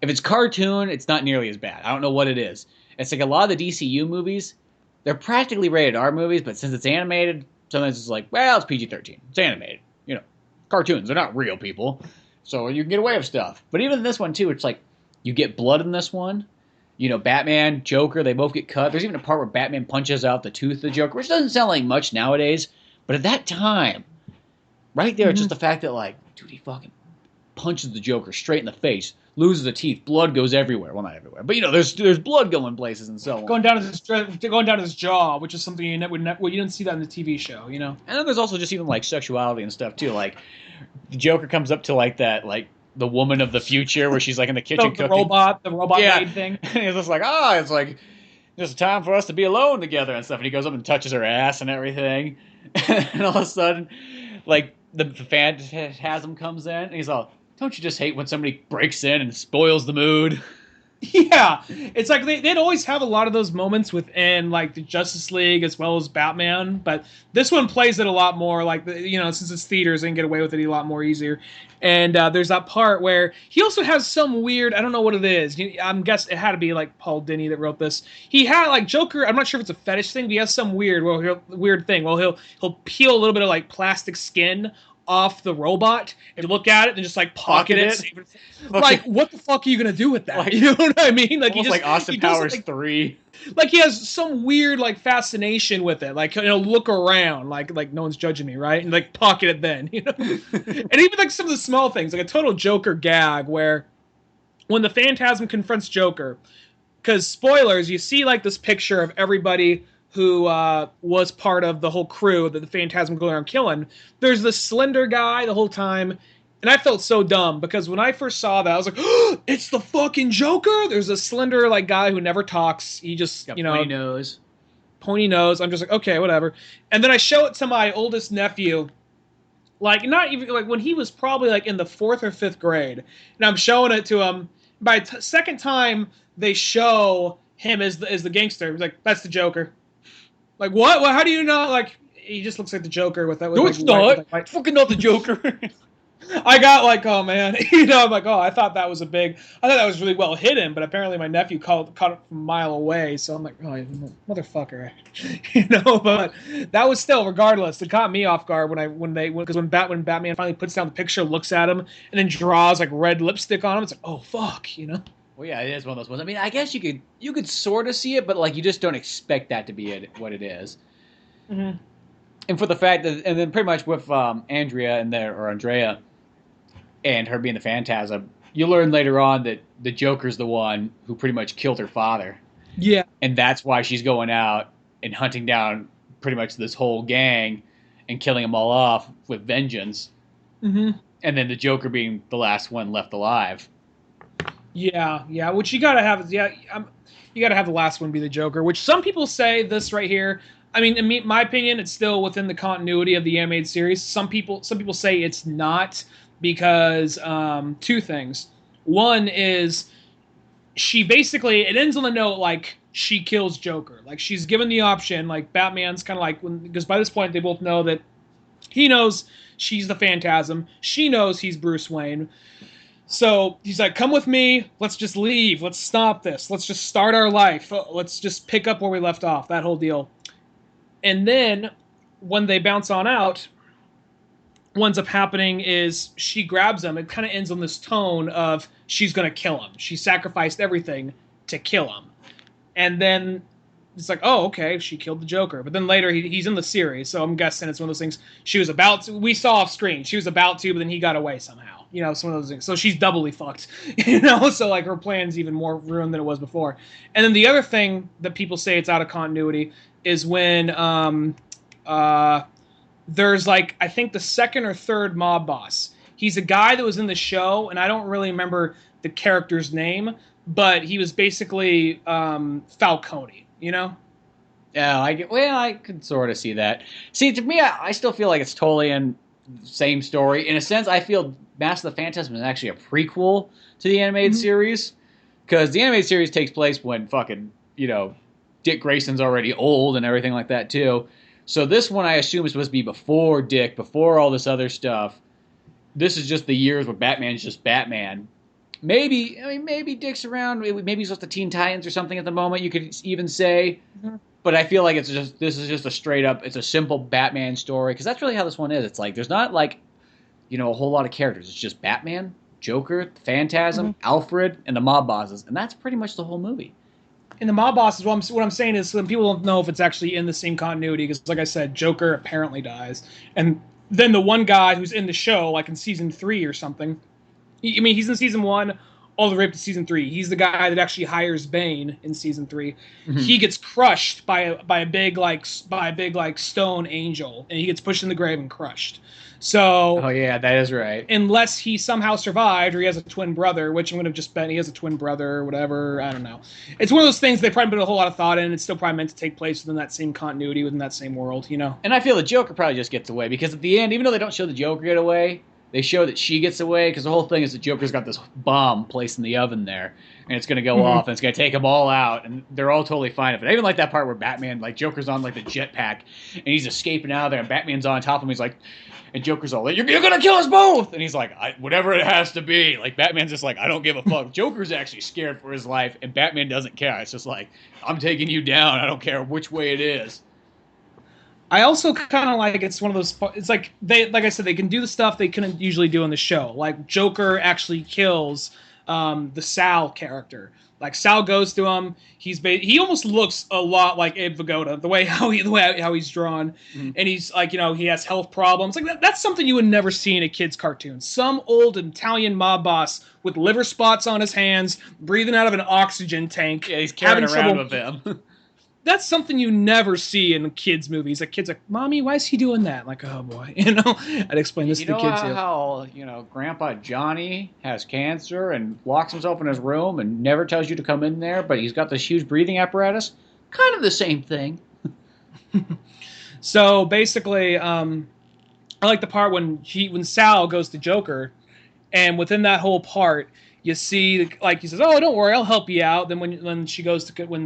if it's cartoon, it's not nearly as bad. I don't know what it is. It's like a lot of the DCU movies, they're practically rated R movies, but since it's animated, sometimes it's like, well, it's PG-13. It's animated. You know, cartoons, they're not real people. So you can get away with stuff. But even in this one, too, it's like you get blood in this one. You know, Batman, Joker, they both get cut. There's even a part where Batman punches out the tooth of the Joker, which doesn't sound like much nowadays. But at that time, right there, it's just the fact that, like, dude, he fucking punches the Joker straight in the face, loses the teeth, blood goes everywhere. Well, not everywhere, but you know, there's blood going places and so on. Going down to his jaw, which is something you didn't see that in the TV show, you know. And then there's also just even like sexuality and stuff too. Like the Joker comes up to like that, like the woman of the future, where she's like in the kitchen the cooking. the robot maid thing. And he's just like, it's like just a time for us to be alone together and stuff. And he goes up and touches her ass and everything. And all of a sudden, like the phantasm comes in, and he's all, don't you just hate when somebody breaks in and spoils the mood? Yeah, it's like they'd always have a lot of those moments within like the Justice League as well as Batman, but this one plays it a lot more. Like since it's theaters, they can get away with it a lot more easier. And there's that part where he also has some weird, I don't know what it is. I'm guessing it had to be like Paul Dini that wrote this. He had like Joker. I'm not sure if it's a fetish thing, but he has some weird thing. Well, he'll peel a little bit of like plastic skin off the robot and look at it and just like pocket it. Like, what the fuck are you gonna do with that? Like, you know what I mean? Like, almost like Austin Powers 3. Like he has some weird like fascination with it. Like, look around, like no one's judging me, right? And like pocket it then, you know. And even like some of the small things, like a total Joker gag where when the Phantasm confronts Joker, because spoilers, you see like this picture of everybody who was part of the whole crew that the Phantasm going around killing. There's this slender guy the whole time, and I felt so dumb because when I first saw that, I was like, oh, it's the fucking Joker! There's a slender like guy who never talks. He just, pointy nose. I'm just like, okay, whatever. And then I show it to my oldest nephew, like not even like when he was probably like in the 4th or 5th grade, and I'm showing it to him. By second time they show him as the gangster, he's like, that's the Joker. Like, what? Well, how do you know? Like, he just looks like the Joker with that. No, it's not. It's fucking not the Joker. I got like, oh, man. I'm like, I thought that was really well hidden, but apparently my nephew caught it from a mile away, so I'm like, oh, motherfucker. But that was still, regardless, it caught me off guard when Batman finally puts down the picture, looks at him, and then draws like red lipstick on him. It's like, oh, fuck, Well, yeah, it is one of those ones. I mean, I guess you could sort of see it, but like you just don't expect that to be what it is. Mm-hmm. And for the fact that, and then pretty much with Andrea and her being the Phantasm, you learn later on that the Joker's the one who pretty much killed her father. Yeah, and that's why she's going out and hunting down pretty much this whole gang and killing them all off with vengeance. Mm-hmm. And then the Joker being the last one left alive. Yeah. Which you gotta have. You gotta have the last one be the Joker. Which some people say this right here. I mean, in my opinion, it's still within the continuity of the animated series. Some people say it's not because two things. One is she basically it ends on the note like she kills Joker. Like she's given the option. Like Batman's kind of like because by this point they both know that he knows she's the Phantasm. She knows he's Bruce Wayne. So he's like, come with me. Let's just leave. Let's stop this. Let's just start our life. Let's just pick up where we left off. That whole deal. And then when they bounce on out, what ends up happening is she grabs him. It kind of ends on this tone of she's going to kill him. She sacrificed everything to kill him. And then it's like, oh, okay, she killed the Joker. But then later he's in the series, so I'm guessing it's one of those things she was about to. We saw off screen. She was about to, but then he got away somehow. It's one of those things. So she's doubly fucked. So like her plan's even more ruined than it was before. And then the other thing that people say it's out of continuity is when there's like I think the second or third mob boss. He's a guy that was in the show, and I don't really remember the character's name, but he was basically Falcone. You know. Yeah, I could sort of see that. See, to me, I still feel like it's totally in the same story. In a sense, I feel Mask of the Phantasm is actually a prequel to the animated series, because the animated series takes place when fucking, Dick Grayson's already old and everything like that too. So this one I assume is supposed to be before Dick, before all this other stuff. This is just the years where Batman's just Batman. Maybe Dick's around. Maybe he's just the Teen Titans or something at the moment. You could even say. But I feel like this is just a straight up, it's a simple Batman story, because that's really how this one is. It's like there's not like, a whole lot of characters. It's just Batman, Joker, Phantasm, Alfred, and the mob bosses, and that's pretty much the whole movie. In the mob bosses, what I'm saying is, some people don't know if it's actually in the same continuity, because, like I said, Joker apparently dies, and then the one guy who's in the show, like in season 3 or something. He's in season 1 all the way up to season 3. He's the guy that actually hires Bane in season 3. He gets crushed by a big stone angel, and he gets pushed in the grave and crushed. So, oh yeah, that is right. Unless he somehow survived, or he has a twin brother, which I'm going to just bet he has a twin brother or whatever. I don't know. It's one of those things they probably put a whole lot of thought in. It's still probably meant to take place within that same continuity, within that same world, And I feel the Joker probably just gets away, because at the end, even though they don't show the Joker get away, they show that she gets away, because the whole thing is the Joker's got this bomb placed in the oven there, and it's going to go off, and it's going to take them all out, and they're all totally fine with it. I even like that part where Batman, like, Joker's on, like, the jetpack, and he's escaping out of there, and Batman's on top of him, he's like, and Joker's all like, you're going to kill us both! And he's like, whatever it has to be. Like, Batman's just like, I don't give a fuck. Joker's actually scared for his life, and Batman doesn't care. It's just like, I'm taking you down. I don't care which way it is. I also kind of like, it's one of those, it's like I said, they can do the stuff they couldn't usually do in the show. Like, Joker actually kills the Sal character. Like, Sal goes to him. He almost looks a lot like Abe Vigoda, the way how he's drawn, and he's like, he has health problems. Like, that's something you would never see in a kid's cartoon. Some old Italian mob boss with liver spots on his hands, breathing out of an oxygen tank. Yeah, he's carrying around with him. That's something you never see in kids' movies. Like, kids like, Mommy, why is he doing that? I'm like, oh boy, I'd explain this to the kids. How Grandpa Johnny has cancer and locks himself in his room and never tells you to come in there, but he's got this huge breathing apparatus. Kind of the same thing. So basically, I like the part when Sal goes to Joker, and within that whole part, you see, like, he says, "Oh, don't worry, I'll help you out." Then when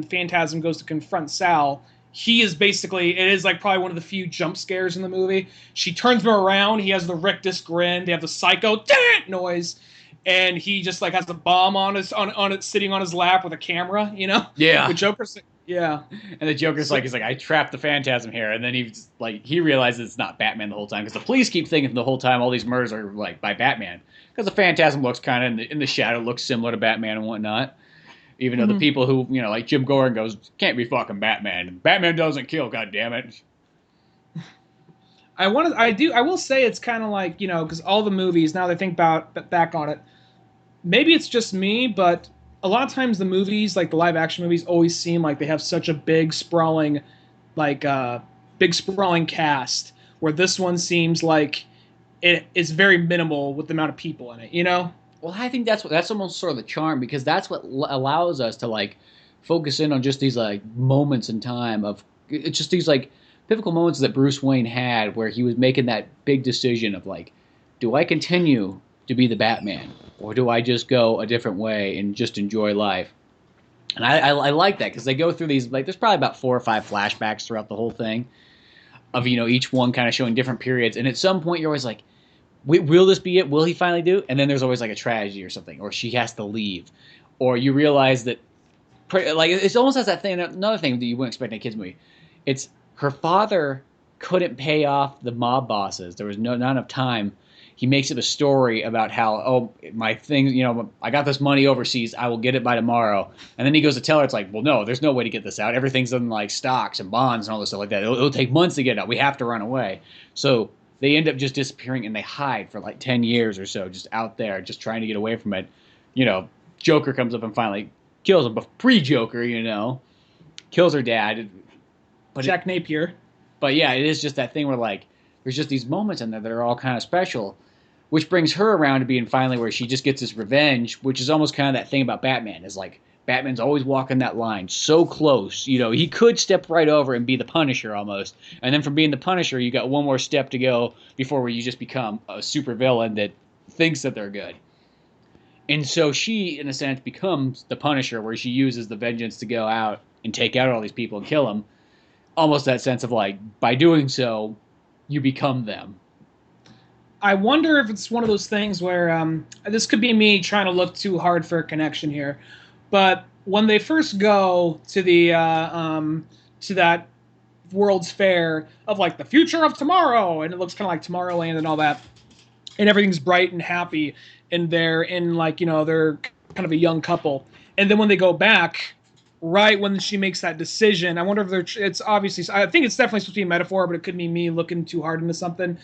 Phantasm goes to confront Sal, he is basically, it is like probably one of the few jump scares in the movie. She turns him around. He has the rictus grin. They have the psycho noise, and he just like has a bomb on it sitting on his lap with a camera. Yeah. The Joker's. Yeah. And the Joker's like, he's like, I trapped the Phantasm here. And then he realizes it's not Batman the whole time, because the police keep thinking the whole time all these murders are like by Batman. Because the Phantasm looks kind of in the shadow, looks similar to Batman and whatnot. Even though the people who, like Jim Gordon goes, can't be fucking Batman. Batman doesn't kill, goddammit. I will say it's kind of like, because all the movies, now that I think back on it, maybe it's just me, but a lot of times the movies, like the live action movies, always seem like they have such a big sprawling cast, where this one seems like it is very minimal with the amount of people in it, Well, I think that's almost sort of the charm, because that's what allows us to like focus in on just these like moments in time of, it's just these like pivotal moments that Bruce Wayne had, where he was making that big decision of like, do I continue to be the Batman, or do I just go a different way and just enjoy life? And I like that, because they go through these, like, there's probably about 4 or 5 flashbacks throughout the whole thing of, each one kind of showing different periods. And at some point you're always like, will this be it? Will he finally do? And then there's always like a tragedy or something, or she has to leave, or you realize that, like, it's almost as that thing, another thing that you wouldn't expect in a kids movie. It's her father couldn't pay off the mob bosses. There was not enough time. He makes it a story about how, my thing, I got this money overseas, I will get it by tomorrow. And then he goes to tell her, it's like, well, no, there's no way to get this out. Everything's in like stocks and bonds and all this stuff like that. It'll take months to get out. We have to run away. So they end up just disappearing, and they hide for like 10 years or so, just out there, just trying to get away from it. Joker comes up and finally kills him, but pre-Joker, kills her dad. But Jack Napier. But yeah, it is just that thing where like, there's just these moments in there that are all kind of special, which brings her around to being finally where she just gets this revenge, which is almost kind of that thing about Batman is like Batman's always walking that line so close. You know, he could step right over and be the Punisher almost. And then from being the Punisher, you got one more step to go before where you just become a super villain that thinks that they're good. And so she, in a sense, becomes the Punisher, where she uses the vengeance to go out and take out all these people and kill them. Almost that sense of like, by doing so, you become them. I wonder if it's one of those things where this could be me trying to look too hard for a connection here, but when they first go to the to that World's Fair of like the future of tomorrow, and it looks kind of like Tomorrowland and all that, and everything's bright and happy, and they're in like they're kind of a young couple, and then when they go back, right when she makes that decision, I wonder if it's obviously, I think it's definitely supposed to be a metaphor, but it could be me looking too hard into something.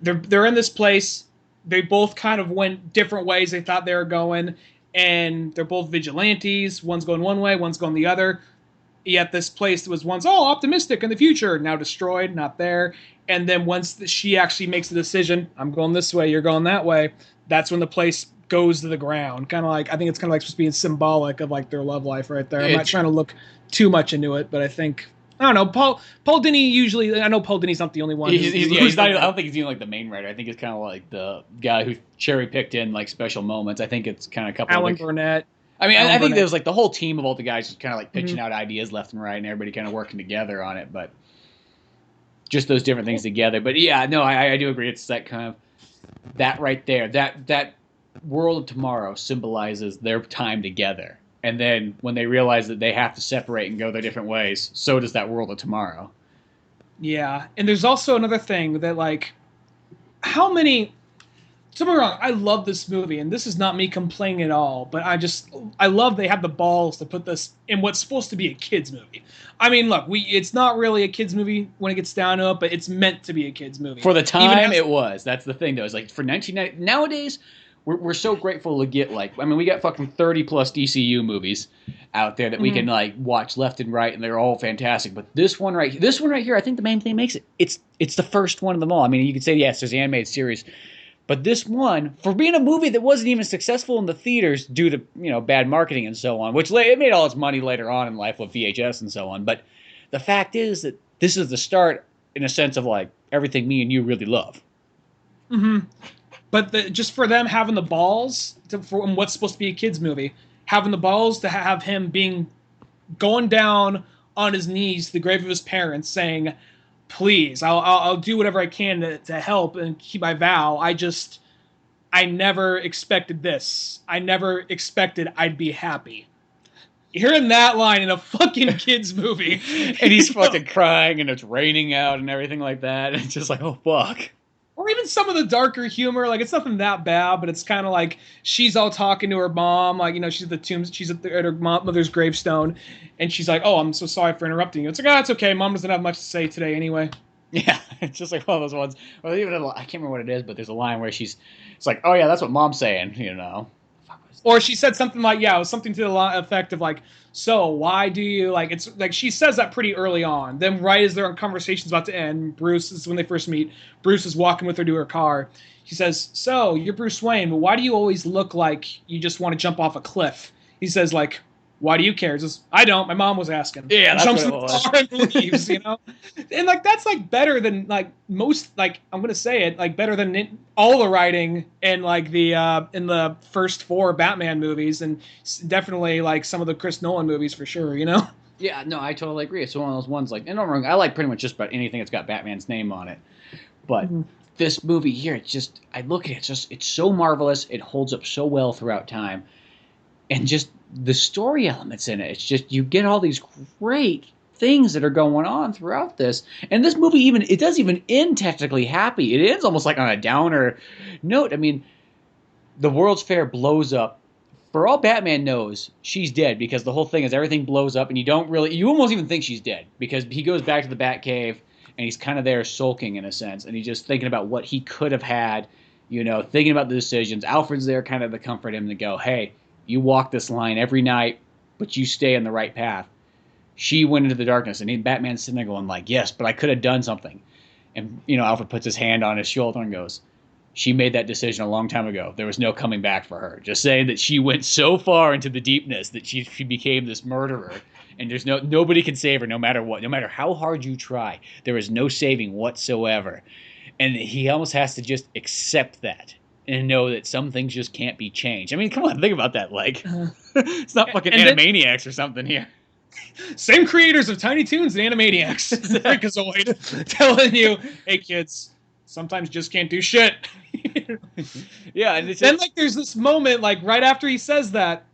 They're in this place. They both kind of went different ways they thought they were going, and they're both vigilantes. One's going one way, one's going the other. Yet this place that was once optimistic in the future, now destroyed, not there. And then once she actually makes the decision, I'm going this way, you're going that way, that's when the place goes to the ground. Kind of like, I think it's kind of like supposed to be symbolic of like their love life right there. I'm not trying to look too much into it, but I think, I don't know, Paul Dini usually, I know Paul Dini's not the only one. He's not, I don't think he's even like the main writer. I think it's kind of like the guy who cherry picked in like special moments. I think it's kind of a couple Alan of like, Burnett. I mean, I think there's like the whole team of all the guys just kind of like pitching out ideas left and right, and everybody kind of working together on it. But just those different things together. But yeah, no, I do agree. It's that kind of, that right there, that World of Tomorrow symbolizes their time together. And then when they realize that they have to separate and go their different ways, so does that World of Tomorrow. Yeah, and there's also another thing that, like, how many... Don't get me wrong, I love this movie, and this is not me complaining at all, but I love they have the balls to put this in what's supposed to be a kid's movie. I mean, look, it's not really a kid's movie when it gets down to it, but it's meant to be a kid's movie. For the time, it was. That's the thing, though. It's like, for 1990... Nowadays... We're so grateful to get, like, I mean, we got fucking 30-plus DCU movies out there that we can, like, watch left and right, and they're all fantastic. But this one right here, I think the main thing makes it. It's the first one of them all. I mean, you could say, yes, there's the animated series. But this one, for being a movie that wasn't even successful in the theaters due to, bad marketing and so on, which it made all its money later on in life with VHS and so on. But the fact is that this is the start, in a sense, of, like, everything me and you really love. Mm-hmm. But just for them having the balls for what's supposed to be a kid's movie, having the balls to have him going down on his knees to the grave of his parents, saying, "Please, I'll do whatever I can to help and keep my vow." I never expected this. I never expected I'd be happy. Hearing that line in a fucking kid's movie, and he's fucking crying, and it's raining out and everything like that. And it's just like, oh fuck. Or even some of the darker humor, like, it's nothing that bad, but it's kind of like she's all talking to her mom, like, she's at the tomb, she's at her mother's gravestone, and she's like, "Oh, I'm so sorry for interrupting you." It's like, it's okay, Mom doesn't have much to say today anyway. Yeah, it's just like one of those ones. Or even I can't remember what it is, but there's a line where it's like, "Oh yeah, that's what Mom's saying," Or she said something like, it was something to the effect of like, "So why do you like?" It's like she says that pretty early on. Then right as their conversation's about to end, Bruce is when they first meet. Bruce is walking with her to her car. She says, "So you're Bruce Wayne, but why do you always look like you just want to jump off a cliff?" He says, like, "Why do you care?" He says, "I don't. My mom was asking." Yeah, that's jumps what in it the was. car and leaves, And like that's like better than like most, like, I'm gonna say it, like better than all the writing in like the in the first 4 Batman movies, and definitely like some of the Chris Nolan movies for sure. Yeah, no, I totally agree. It's one of those ones, like, and don't get me wrong, I like pretty much just about anything that's got Batman's name on it. But this movie here, it's just, I look at it, it's so marvelous. It holds up so well throughout time. And just the story elements in it, it's just, you get all these great things that are going on throughout this. And this movie it doesn't even end technically happy. It ends almost like on a downer note. I mean, the World's Fair blows up. For all Batman knows, she's dead, because the whole thing is everything blows up, and you almost even think she's dead, because he goes back to the Batcave, and he's kind of there sulking in a sense, and he's just thinking about what he could have had, thinking about the decisions. Alfred's there kind of to comfort him, to go, "Hey, you walk this line every night, but you stay on the right path." She went into the darkness, and Batman's sitting there going like, "Yes, but I could have done something." And, Alfred puts his hand on his shoulder and goes, she made that decision a long time ago. There was no coming back for her. Just saying that she went so far into the deepness that she became this murderer, and there's nobody can save her no matter what, no matter how hard you try. There is no saving whatsoever, and he almost has to just accept that and know that some things just can't be changed. I mean, come on, think about that. Like, it's not fucking Animaniacs or something here. Same creators of Tiny Toons and Animaniacs. Freakazoid telling you, hey kids, sometimes just can't do shit. Yeah, and it's then like there's this moment like right after he says that,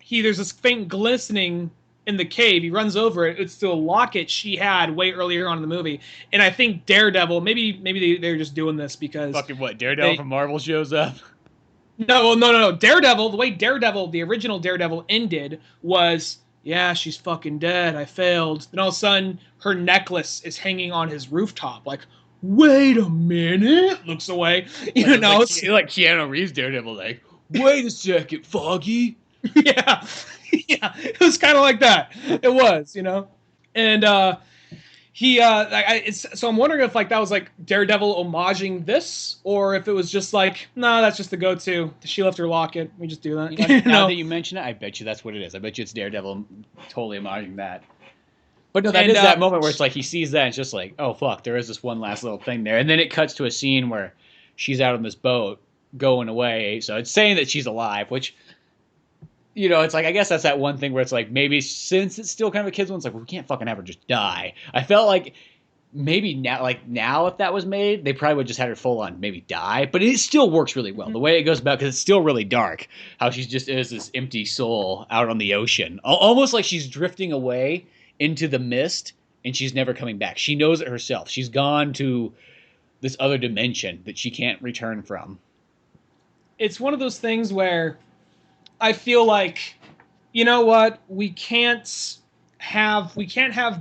there's this faint glistening in the cave. He runs over it. It's still a locket she had way earlier on in the movie. And I think Daredevil, maybe they're just doing this because fucking what? Daredevil from Marvel shows up. No. Daredevil, the way Daredevil, the original Daredevil ended was, yeah, she's fucking dead. I failed. Then all of a sudden, her necklace is hanging on his rooftop. Like, wait a minute. Looks away. You know, like Keanu Reeves Daredevil. Like, wait a second, Foggy. Yeah. Yeah. It was kind of like that. It was, you know. And so I'm wondering if like that was like Daredevil homaging this, or if it was just like, no, that's just the go-to. She left her locket. We just do that. Now that you mention it, I bet you that's what it is. I bet you it's Daredevil totally homaging that. But no, that is that moment where it's like he sees that and it's just like, oh fuck, there is this one last little thing there, and then it cuts to a scene where she's out on this boat going away. So it's saying that she's alive, which, you know, it's like, I guess that's that one thing where it's like, maybe since it's still kind of a kid's one, it's like, well, we can't fucking have her just die. I felt like maybe now if that was made, they probably would just had her full on maybe die, but it still works really well. The way it goes about, because it's still really dark, how she's just is this empty soul out on the ocean. Almost like she's drifting away into the mist and she's never coming back. She knows it herself. She's gone to this other dimension that she can't return from. It's one of those things where I feel like, you know what, we can't have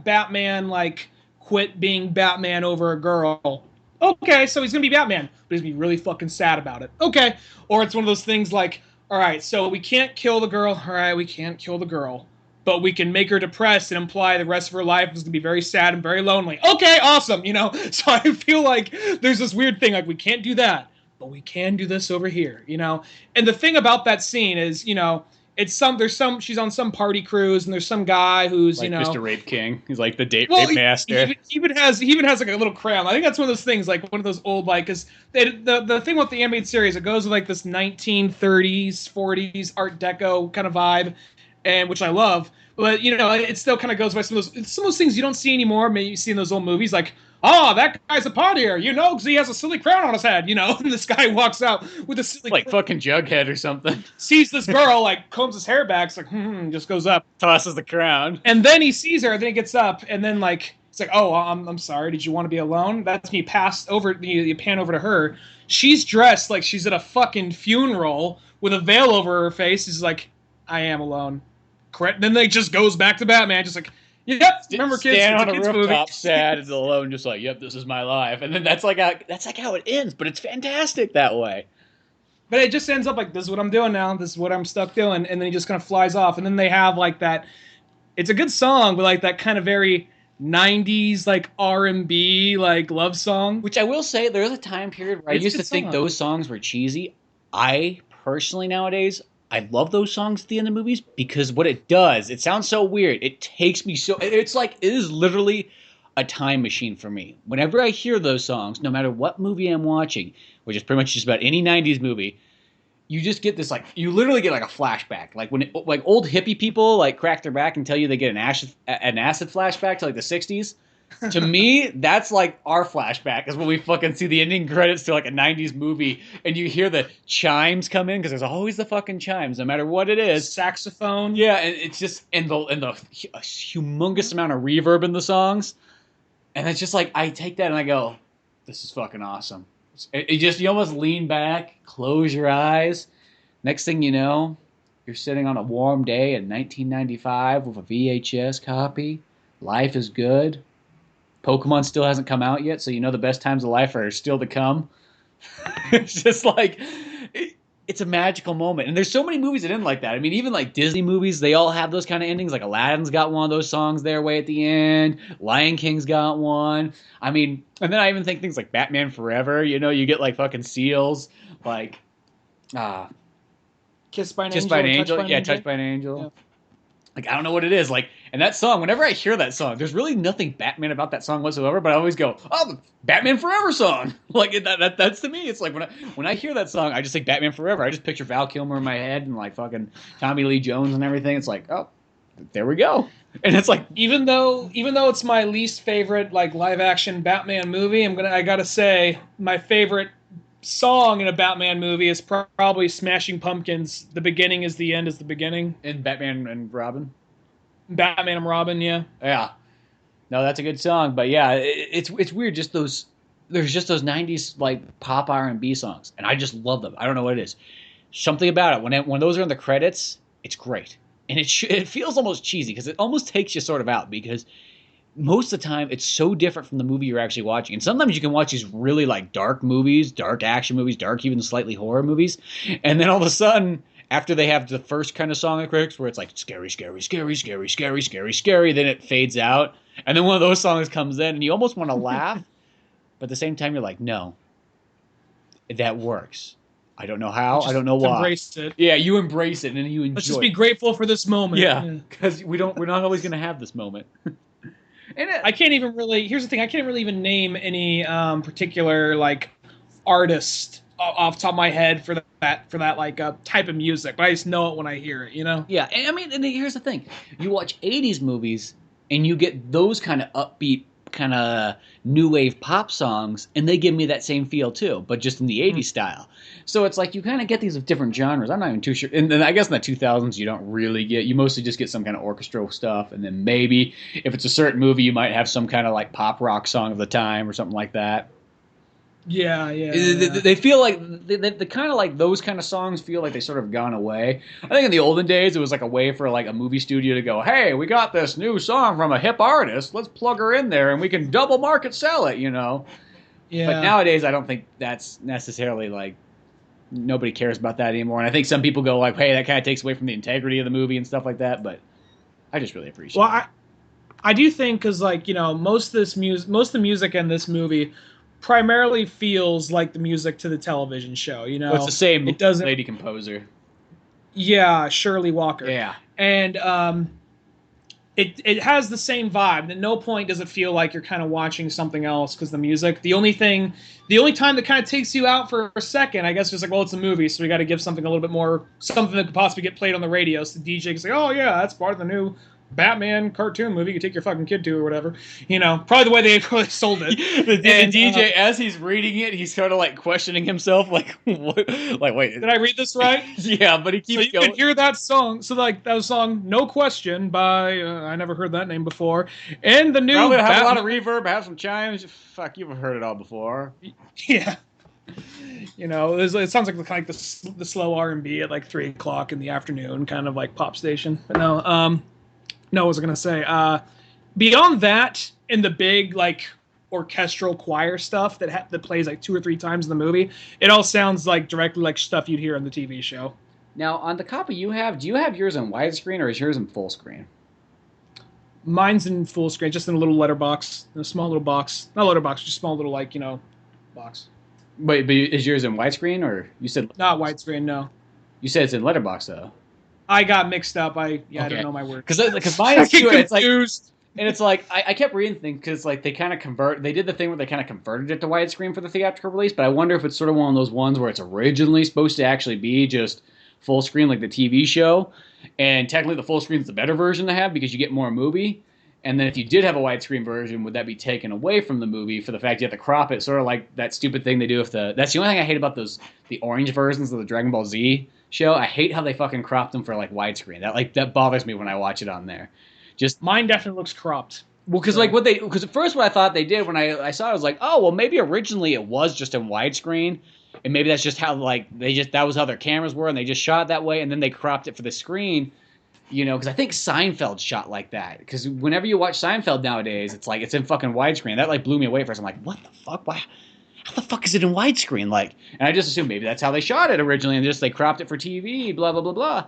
Batman like quit being Batman over a girl. Okay, so he's gonna be Batman, but he's gonna be really fucking sad about it. Okay. Or it's one of those things like, all right, so we can't kill the girl. All right, we can't kill the girl, but we can make her depressed and imply the rest of her life is gonna be very sad and very lonely. Okay, awesome, you know? So I feel like there's this weird thing, like we can't do that, but we can do this over here, you know? And the thing about that scene is, you know, she's on some party cruise and there's some guy who's, like, you know, Mr. Rape King. He's like the rape master. He even has like a little crayon. I think that's one of those things, like one of those old, like, because the thing with the animated series, it goes with like this 1930s, 40s Art Deco kind of vibe, and which I love. But you know, it still kind of goes by some of those things you don't see anymore. Maybe you see in those old movies, like, oh, that guy's a partier, you know, because he has a silly crown on his head, you know. And this guy walks out with a silly like fucking Jughead or something. Sees this girl, like, combs his hair back, it's like, just goes up, tosses the crown, and then he sees her, and then he gets up, and then like it's like, oh, I'm sorry, did you want to be alone? That's me. You pan over to her. She's dressed like she's at a fucking funeral with a veil over her face. She's like, I am alone. Correct. Then they just goes back to Batman, just like, yep. Remember, kids, stand on a rooftop, sad and alone, just like, yep, this is my life. And then that's like how it ends. But it's fantastic that way. But it just ends up like, this is what I'm doing now. This is what I'm stuck doing. And then he just kind of flies off. And then they have like that. It's a good song, but like that kind of very 90s like R&B like love song. Which I will say, there was a time period where I used to think those songs were cheesy. I personally nowadays, I love those songs at the end of movies because what it does, it sounds so weird. It takes me it's like, it is literally a time machine for me. Whenever I hear those songs, no matter what movie I'm watching, which is pretty much just about any 90s movie, you just get this, like, you literally get like a flashback. Like when like old hippie people like crack their back and tell you they get an acid flashback to like the 60s. To me, that's like our flashback, is when we fucking see the ending credits to like a 90s movie and you hear the chimes come in, because there's always the fucking chimes, no matter what it is. Saxophone. Yeah, and it's just, and the humongous amount of reverb in the songs. And it's just like, I take that and I go, this is fucking awesome. You almost lean back, close your eyes. Next thing you know, you're sitting on a warm day in 1995 with a VHS copy. Life is good. Pokemon still hasn't come out yet, so you know the best times of life are still to come. It's just like, it's a magical moment. And there's so many movies that end like that. I mean, even like Disney movies, they all have those kind of endings. Like Aladdin's got one of those songs there way at the end. Lion King's got one. I mean, and then I even think things like Batman Forever, you know, you get like fucking seals, like Kissed by an Kissed Angel. by an or Angel. Touched by an Yeah, Angel? Touched by an Angel. Yeah. Like, I don't know what it is. Like, and that song, whenever I hear that song, there's really nothing Batman about that song whatsoever, but I always go, oh, the Batman Forever song. Like, that's to me, it's like when I hear that song, I just think Batman Forever. I just picture Val Kilmer in my head and like fucking Tommy Lee Jones and everything. It's like, oh, there we go. And it's like, Even though it's my least favorite like live action Batman movie, I gotta say my favorite song in a Batman movie is probably Smashing Pumpkins. The beginning is the end is the beginning. in Batman and Robin. Batman and Robin, yeah. Yeah. No, that's a good song. But yeah, it's weird. Just there's just those 90s like pop R&B songs. And I just love them. I don't know what it is. Something about it. When those are in the credits, it's great. And it feels almost cheesy because it almost takes you sort of out because most of the time it's so different from the movie you're actually watching. And sometimes you can watch these really like dark movies, dark action movies, dark even slightly horror movies. And then all of a sudden, after they have the first kind of song of critics where it's like scary, scary, scary, scary, scary, scary, scary, then it fades out. And then one of those songs comes in and you almost want to laugh. But at the same time, you're like, no, that works. I don't know how. I don't know why. Embrace it. Yeah, you embrace it and you enjoy it. Let's just be grateful for this moment. Yeah, because we're not always going to have this moment. And I can't even really. Here's the thing: I can't really even name any particular like artist off the top of my head for that like type of music. But I just know it when I hear it. You know? Yeah, and I mean, and here's the thing: you watch '80s movies, and you get those kind of upbeat, kind of new wave pop songs, and they give me that same feel too, but just in the '80s style. So it's like you kind of get these of different genres. I'm not even too sure. And then I guess in the 2000s, you don't really get. You mostly just get some kind of orchestral stuff, and then maybe if it's a certain movie, you might have some kind of like pop rock song of the time or something like that. Yeah. They feel like they kind of like those kind of songs feel like they sort of gone away. I think in the olden days it was like a way for like a movie studio to go, hey, we got this new song from a hip artist, let's plug her in there and we can double market sell it, you know. Yeah. But nowadays I don't think that's necessarily like nobody cares about that anymore. And I think some people go like, hey, that kind of takes away from the integrity of the movie and stuff like that. But I just really appreciate it. Well, I do think because like most of the music in this movie primarily feels like the music to the television show. You know, Well, it's the same It doesn't. lady composer. Yeah, Shirley Walker. Yeah. And it has the same vibe. At no point does it feel like you're kind of watching something else because the music. The only time that kind of takes you out for a second, I guess, is like, well, it's a movie, so we got to give something a little bit more, something that could possibly get played on the radio. So the DJ can say, oh yeah, that's part of the new Batman cartoon movie you can take your fucking kid to or whatever. You know, probably the way they probably sold it. the DJ, as he's reading it, he's kind of like questioning himself, like, what? Like, wait, Did I read this right? yeah, but he keeps So you going. can hear that song. So like that song, "No Question" by I never heard that name before, and the new Probably have a lot Batman- of reverb, have some chimes. Fuck, you've heard it all before. Yeah. You know, it sounds like kind of like the slow R&B at like 3:00 in the afternoon, kind of like pop station. But no, what was I gonna say? Beyond that, in the big like orchestral choir stuff that plays like 2 or 3 times in the movie, it all sounds like directly like stuff you'd hear on the TV show. Now, on the copy you have, do you have yours in widescreen or is yours in full screen? Mine's in full screen, just in a little letterbox, a small little box. Not letterbox, just small little like box. Wait, but is yours in widescreen or you said Not widescreen, no. you said it's in letterbox though? I got mixed up. I Okay. don't know my word. Because mine I is get too. It's like, confused. and it's like I kept reading things because like they kind of they did the thing where they kind of converted it to widescreen for the theatrical release. But I wonder if it's sort of one of those ones where it's originally supposed to actually be just full screen like the TV show, and technically the full screen is the better version to have because you get more movie. And then if you did have a widescreen version, would that be taken away from the movie for the fact you have to crop it? Sort of like that stupid thing they do with that's the only thing I hate about the orange versions of the Dragon Ball Z show. I hate how they fucking cropped them for like widescreen. That bothers me when I watch it on there. Just Mine definitely looks cropped. well, because at first what I thought they did when I saw it, I was like, oh well, maybe originally it was just in widescreen, and maybe that's just how like that was how their cameras were, and they just shot it that way, and then they cropped it for the screen. You know, because I think Seinfeld shot like that. Because whenever you watch Seinfeld nowadays, it's like it's in fucking widescreen. That like blew me away first. I'm like, what the fuck? Why? how the fuck is it in widescreen? Like, and I just assumed maybe that's how they shot it originally, and just they cropped it for TV, blah blah blah blah.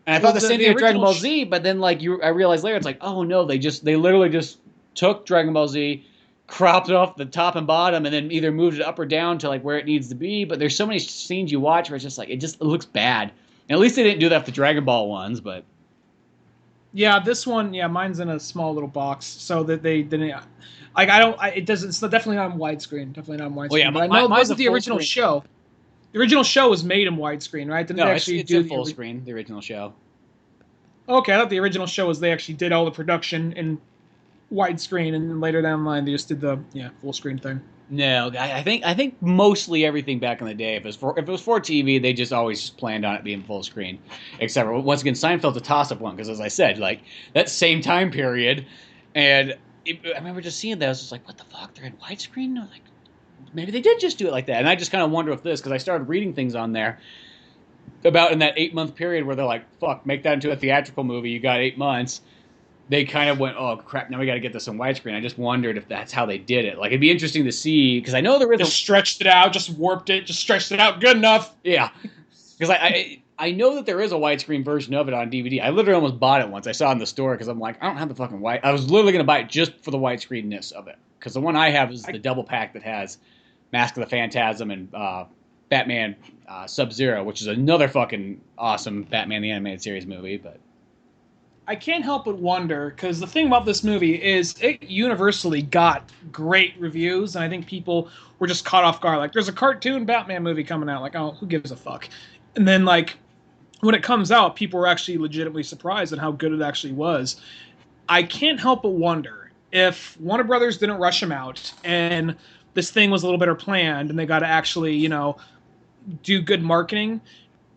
And I thought the same thing with Dragon Ball Z, but then like I realized later, it's like, oh no, they literally just took Dragon Ball Z, cropped it off the top and bottom, and then either moved it up or down to like where it needs to be. But there's so many scenes you watch where it's just like it looks bad. And at least they didn't do that for the Dragon Ball ones, but yeah, this one, yeah, mine's in a small little box, so that they didn't. Like I don't, it doesn't. It's definitely not in widescreen. Definitely not in widescreen. Well, yeah, but I know it wasn't the original screen. show. The original show was made in widescreen, right? No, it's a full screen. The original show. Okay, I thought the original show was they actually did all the production in widescreen, and then later down the line they just did the full screen thing. No, I think mostly everything back in the day, if it was for TV, they just always planned on it being full screen. Except for, once again, Seinfeld's a toss-up one because, as I said, like that same time period, and I remember just seeing that. I was just like, what the fuck? They're in widescreen? I was like, maybe they did just do it like that. And I just kind of wonder if this, because I started reading things on there about in that 8-month period where they're like, fuck, make that into a theatrical movie. You got 8 months. They kind of went, oh crap, now we got to get this on widescreen. I just wondered if that's how they did it. Like, it'd be interesting to see, because I know there is just stretched it out, just warped it, just stretched it out good enough. Yeah, because I know that there is a widescreen version of it on DVD. I literally almost bought it once. I saw it in the store because I'm like, I don't have the fucking white. I was literally going to buy it just for the widescreenness of it, because the one I have is the double pack that has Mask of the Phantasm and Batman Sub-Zero, which is another fucking awesome Batman the Animated Series movie, but I can't help but wonder, because the thing about this movie is it universally got great reviews, and I think people were just caught off guard. Like, there's a cartoon Batman movie coming out. Like, oh, who gives a fuck? And then, like, when it comes out, people were actually legitimately surprised at how good it actually was. I can't help but wonder if Warner Brothers didn't rush him out, and this thing was a little better planned, and they got to actually, do good marketing.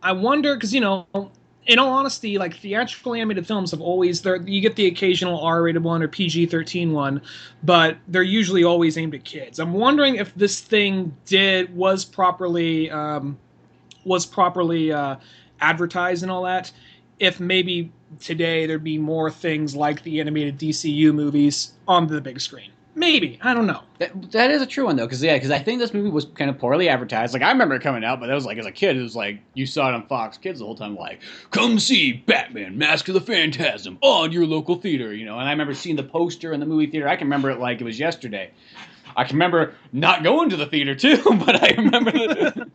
I wonder, because, in all honesty, like, theatrical animated films have always, you get the occasional R-rated one or PG-13 one, but they're usually always aimed at kids. I'm wondering if this thing was properly advertised and all that, if maybe today there'd be more things like the animated DCU movies on the big screen. Maybe. I don't know. That is a true one, though, because I think this movie was kind of poorly advertised. Like, I remember it coming out, but that was like, as a kid, it was like, you saw it on Fox Kids the whole time, like, come see Batman, Mask of the Phantasm on your local theater, and I remember seeing the poster in the movie theater. I can remember it like it was yesterday. I can remember not going to the theater, too, but I remember that,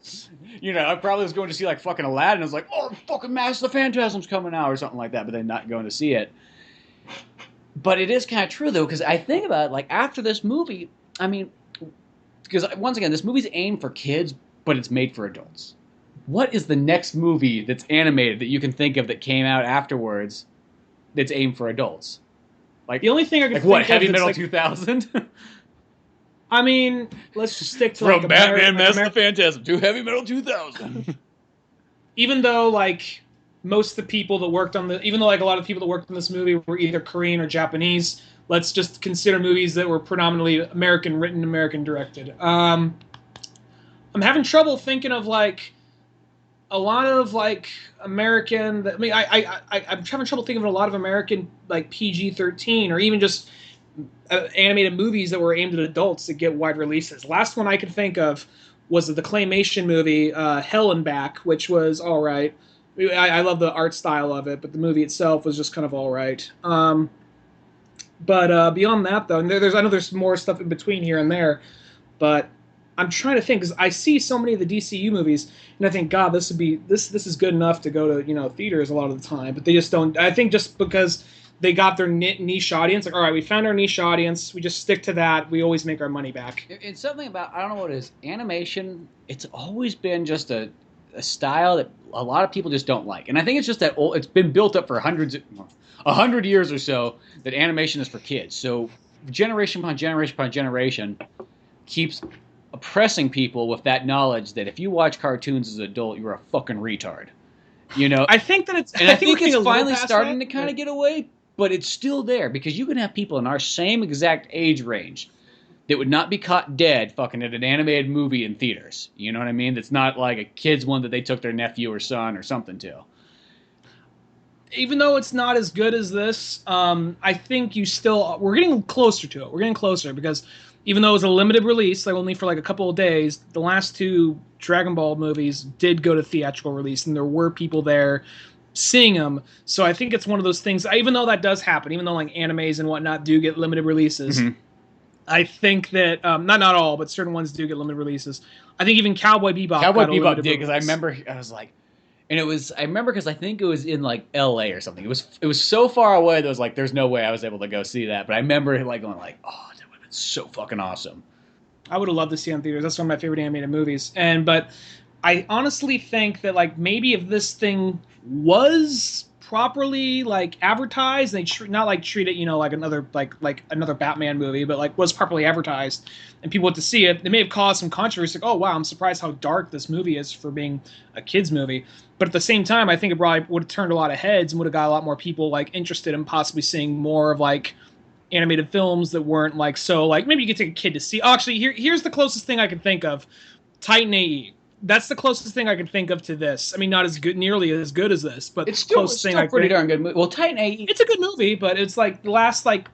I probably was going to see, like, fucking Aladdin. I was like, oh, fucking Mask of the Phantasm's coming out, or something like that, but then not going to see it. But it is kind of true, though, because I think about it, like, after this movie, I mean, because, once again, this movie's aimed for kids, but it's made for adults. What is the next movie that's animated that you can think of that came out afterwards that's aimed for adults? Like, the only thing I can think of... What, Heavy Metal 2000? I mean, let's just stick to, From like, Batman, Mask of the Phantasm to Heavy Metal 2000. Even though, like, most of the people that worked on even though, like, a lot of people that worked on this movie were either Korean or Japanese, let's just consider movies that were predominantly American written, American directed. I'm having trouble thinking of, like, a lot of, like, American... I mean, I'm having trouble thinking of a lot of American, like, PG-13 or even just animated movies that were aimed at adults that get wide releases. Last one I could think of was the claymation movie, Hell and Back, which was all right. I love the art style of it, but the movie itself was just kind of all right. But beyond that, though, and I know there's more stuff in between here and there, but I'm trying to think, because I see so many of the DCU movies, and I think, God, this is good enough to go to theaters a lot of the time, but they just don't. I think just because they got their niche audience, like, all right, we found our niche audience, we just stick to that, we always make our money back. It's something about, I don't know what it is, animation, it's always been just a style that a lot of people just don't like. And I think it's just that it's been built up for 100 years or so that animation is for kids. So generation upon generation upon generation keeps oppressing people with that knowledge that if you watch cartoons as an adult, you're a fucking retard. I think that it's... And I think it's finally starting to kind of get away, but it's still there, because you can have people in our same exact age range that would not be caught dead fucking at an animated movie in theaters. You know what I mean? That's not like a kid's one that they took their nephew or son or something to. even though it's not as good as this, I think we're getting closer to it. We're getting closer because even though it was a limited release, like only for like a couple of days, the last two Dragon Ball movies did go to theatrical release, and there were people there seeing them. So I think it's one of those things. Even though that does happen, even though like animes and whatnot do get limited releases, I think that not all, but certain ones do get limited releases. I think even Cowboy Bebop. Cowboy Bebop did because I remember I was like, and I remember because I think it was in like L.A. or something. It was so far away that it was like there's no way I was able to go see that. But I remember like going like, oh, that would have been so fucking awesome. I would have loved to see it in theaters. That's one of my favorite animated movies. But I honestly think that like maybe if this thing was properly like advertised, they not like treat it, like another like another Batman movie, but like was properly advertised and people went to see it, it may have caused some controversy. Like, oh wow, I'm surprised how dark this movie is for being a kids movie. But at the same time, I think it probably would have turned a lot of heads and would have got a lot more people like interested in possibly seeing more of like animated films that weren't like so like maybe you could take a kid to see. Oh, actually, here's the closest thing I can think of: Titan AE. That's the closest thing I can think of to this. I mean, not as good, nearly as good as this, but it's still pretty darn good movie. Well, Titan AE, it's a good movie, but it's like the last like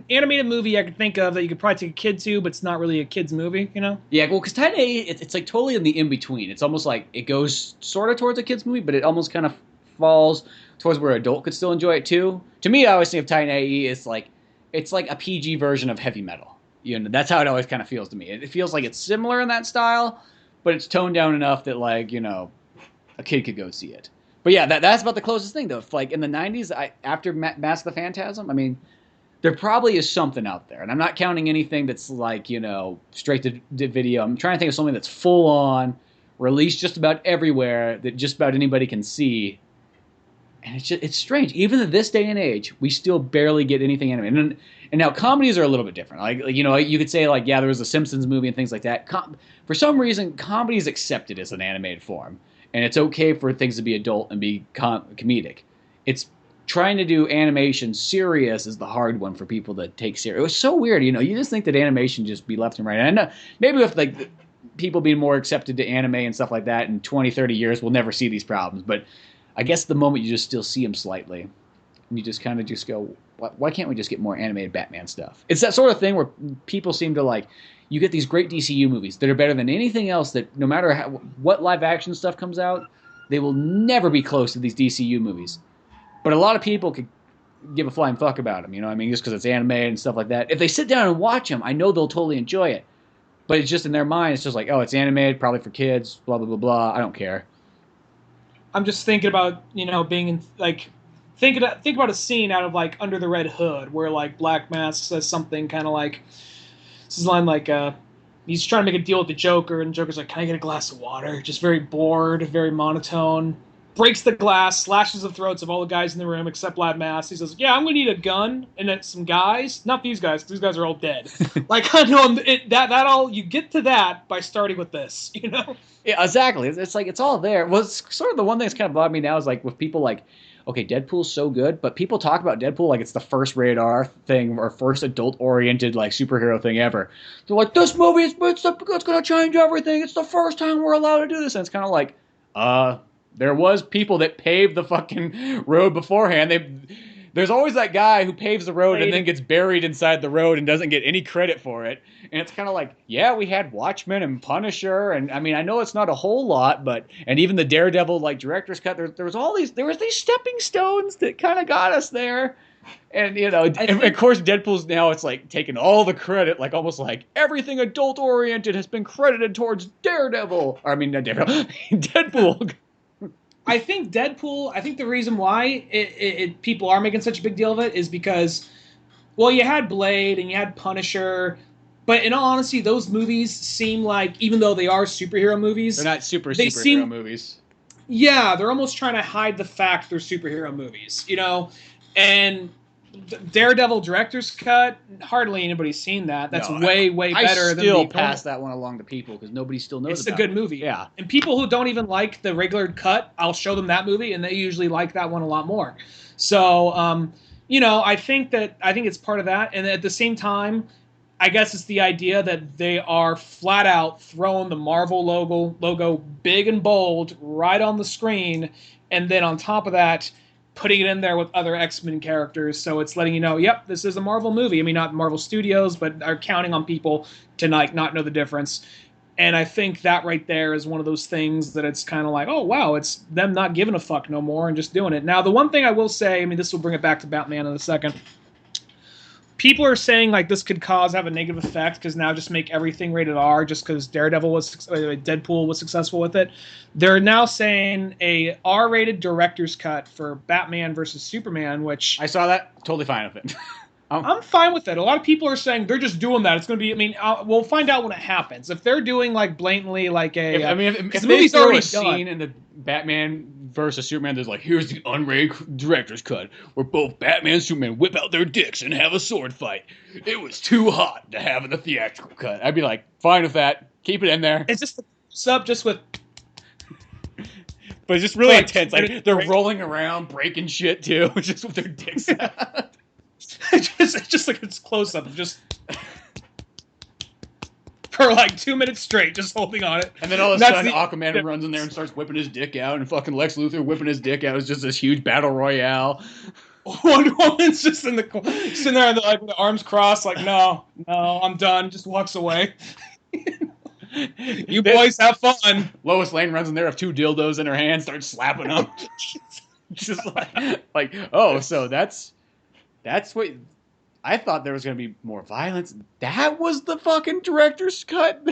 animated movie I could think of that you could probably take a kid to, but it's not really a kid's movie, Yeah, well, because Titan AE, it's like totally in the in between. It's almost like it goes sort of towards a kid's movie, but it almost kind of falls towards where an adult could still enjoy it too. To me, I always think of Titan AE as like it's like a PG version of heavy metal. That's how it always kind of feels to me. It feels like it's similar in that style, but it's toned down enough that like a kid could go see it. But yeah, that's about the closest thing though. Like in the '90s, after Mask of the Phantasm, I mean, there probably is something out there, and I'm not counting anything that's like straight to video. I'm trying to think of something that's full on, released just about everywhere that just about anybody can see. And it's strange. Even in this day and age, we still barely get anything animated. And now comedies are a little bit different. Like you could say like, yeah, there was a Simpsons movie and things like that. For some reason, comedy is accepted as an animated form, and it's okay for things to be adult and be comedic. It's trying to do animation serious is the hard one for people to take serious. It was so weird. You just think that animation just be left and right. And I know maybe with like people being more accepted to anime and stuff like that in 20, 30 years, we'll never see these problems. But I guess the moment you just still see them slightly, and you just kind of just go, why can't we just get more animated Batman stuff? It's that sort of thing where people seem to like, you get these great DCU movies that are better than anything else that no matter what live action stuff comes out, they will never be close to these DCU movies. But a lot of people could give a flying fuck about them, just because it's animated and stuff like that. If they sit down and watch them, I know they'll totally enjoy it. But it's just in their mind, it's just like, oh, it's animated, probably for kids, blah, blah, blah, blah. I don't care. I'm just thinking about being in like think about a scene out of like Under the Red Hood where like Black Mask says something kind of like this is line like he's trying to make a deal with the Joker and Joker's like, can I get a glass of water? Just very bored, very monotone. Breaks the glass, slashes the throats of all the guys in the room except Black Mask. He says, yeah, I'm gonna need a gun and then some guys, not these guys, because these guys are all dead. Like I know that all you get to that by starting with this, Yeah, exactly. It's like it's all there. Well, it's sort of the one thing that's kind of bothered me now is like with people like, okay, Deadpool's so good, but people talk about Deadpool like it's the first rated R thing or first adult oriented like superhero thing ever. They're like, this movie it's gonna change everything. It's the first time we're allowed to do this, and it's kind of like, there was people that paved the fucking road beforehand. There's always that guy who paves the road and then gets buried inside the road and doesn't get any credit for it. And it's kind of like, yeah, we had Watchmen and Punisher, and I mean, I know it's not a whole lot, and even the Daredevil like director's cut. There was these stepping stones that kind of got us there. And of course, Deadpool's now it's like taking all the credit, like almost like everything adult oriented has been credited towards Daredevil. Or I mean, not Daredevil, Deadpool. I think the reason why people are making such a big deal of it is because, well, you had Blade and you had Punisher, but in all honesty, those movies seem like, even though they are superhero movies, they're not superhero movies. Yeah, they're almost trying to hide the fact they're superhero movies, and Daredevil director's cut, hardly anybody's seen that. That's way better than the I still pass that one along to people because nobody still knows it's a good movie. Yeah. And people who don't even like the regular cut, I'll show them that movie and they usually like that one a lot more. So, I think it's part of that. And at the same time, I guess it's the idea that they are flat out throwing the Marvel logo big and bold right on the screen. And then on top of that, putting it in there with other X-Men characters. So it's letting you know, yep, this is a Marvel movie. I mean, not Marvel Studios, but are counting on people to like not know the difference. And I think that right there is one of those things that it's kind of like, oh, wow, it's them not giving a fuck no more and just doing it. Now, the one thing I will say, I mean, this will bring it back to Batman in a second. People are saying like this could have a negative effect because now just make everything rated R just because Deadpool was successful with it. They're now saying a R-rated director's cut for Batman versus Superman, which I saw that. Totally fine with it. I'm fine with it. A lot of people are saying they're just doing that. It's going to be. I mean, we'll find out when it happens. If they're doing like blatantly like a, if the movie's already scene in the Batman versus Superman, there's like, here's the unrated director's cut where both Batman and Superman whip out their dicks and have a sword fight. It was too hot to have in the theatrical cut. I'd be like, fine with that. Keep it in there. It's just sub just with. But it's just really intense. Like they're rolling around, breaking shit too, just with their dicks out. It's just like it's close up of just for like 2 minutes straight, just holding on it. And then all of a sudden, Aquaman runs in there and starts whipping his dick out, and fucking Lex Luthor whipping his dick out. It's just this huge battle royale. Wonder Woman's just sitting there, like with the arms crossed, like no, I'm done. Just walks away. You boys have fun. Lois Lane runs in there with 2 dildos in her hand, starts slapping them. Just like, oh, so that's what I thought there was going to be more violence. That was the fucking director's cut.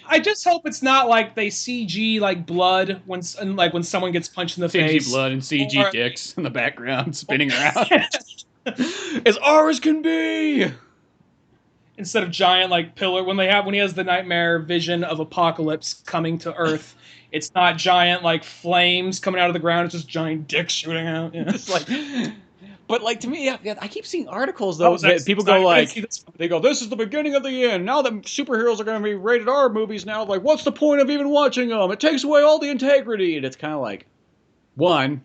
I just hope it's not like they CG like blood when someone gets punched in the face. CG blood and CG dicks in the background spinning around. As R as can be. Instead of giant like pillar when he has the nightmare vision of apocalypse coming to Earth, it's not giant like flames coming out of the ground. It's just giant dicks shooting out. Yeah. Just like. But like to me, I keep seeing articles though that people go like, they go, "This is the beginning of the end. Now that superheroes are going to be rated R movies now, like, what's the point of even watching them? It takes away all the integrity." And it's kind of like, one,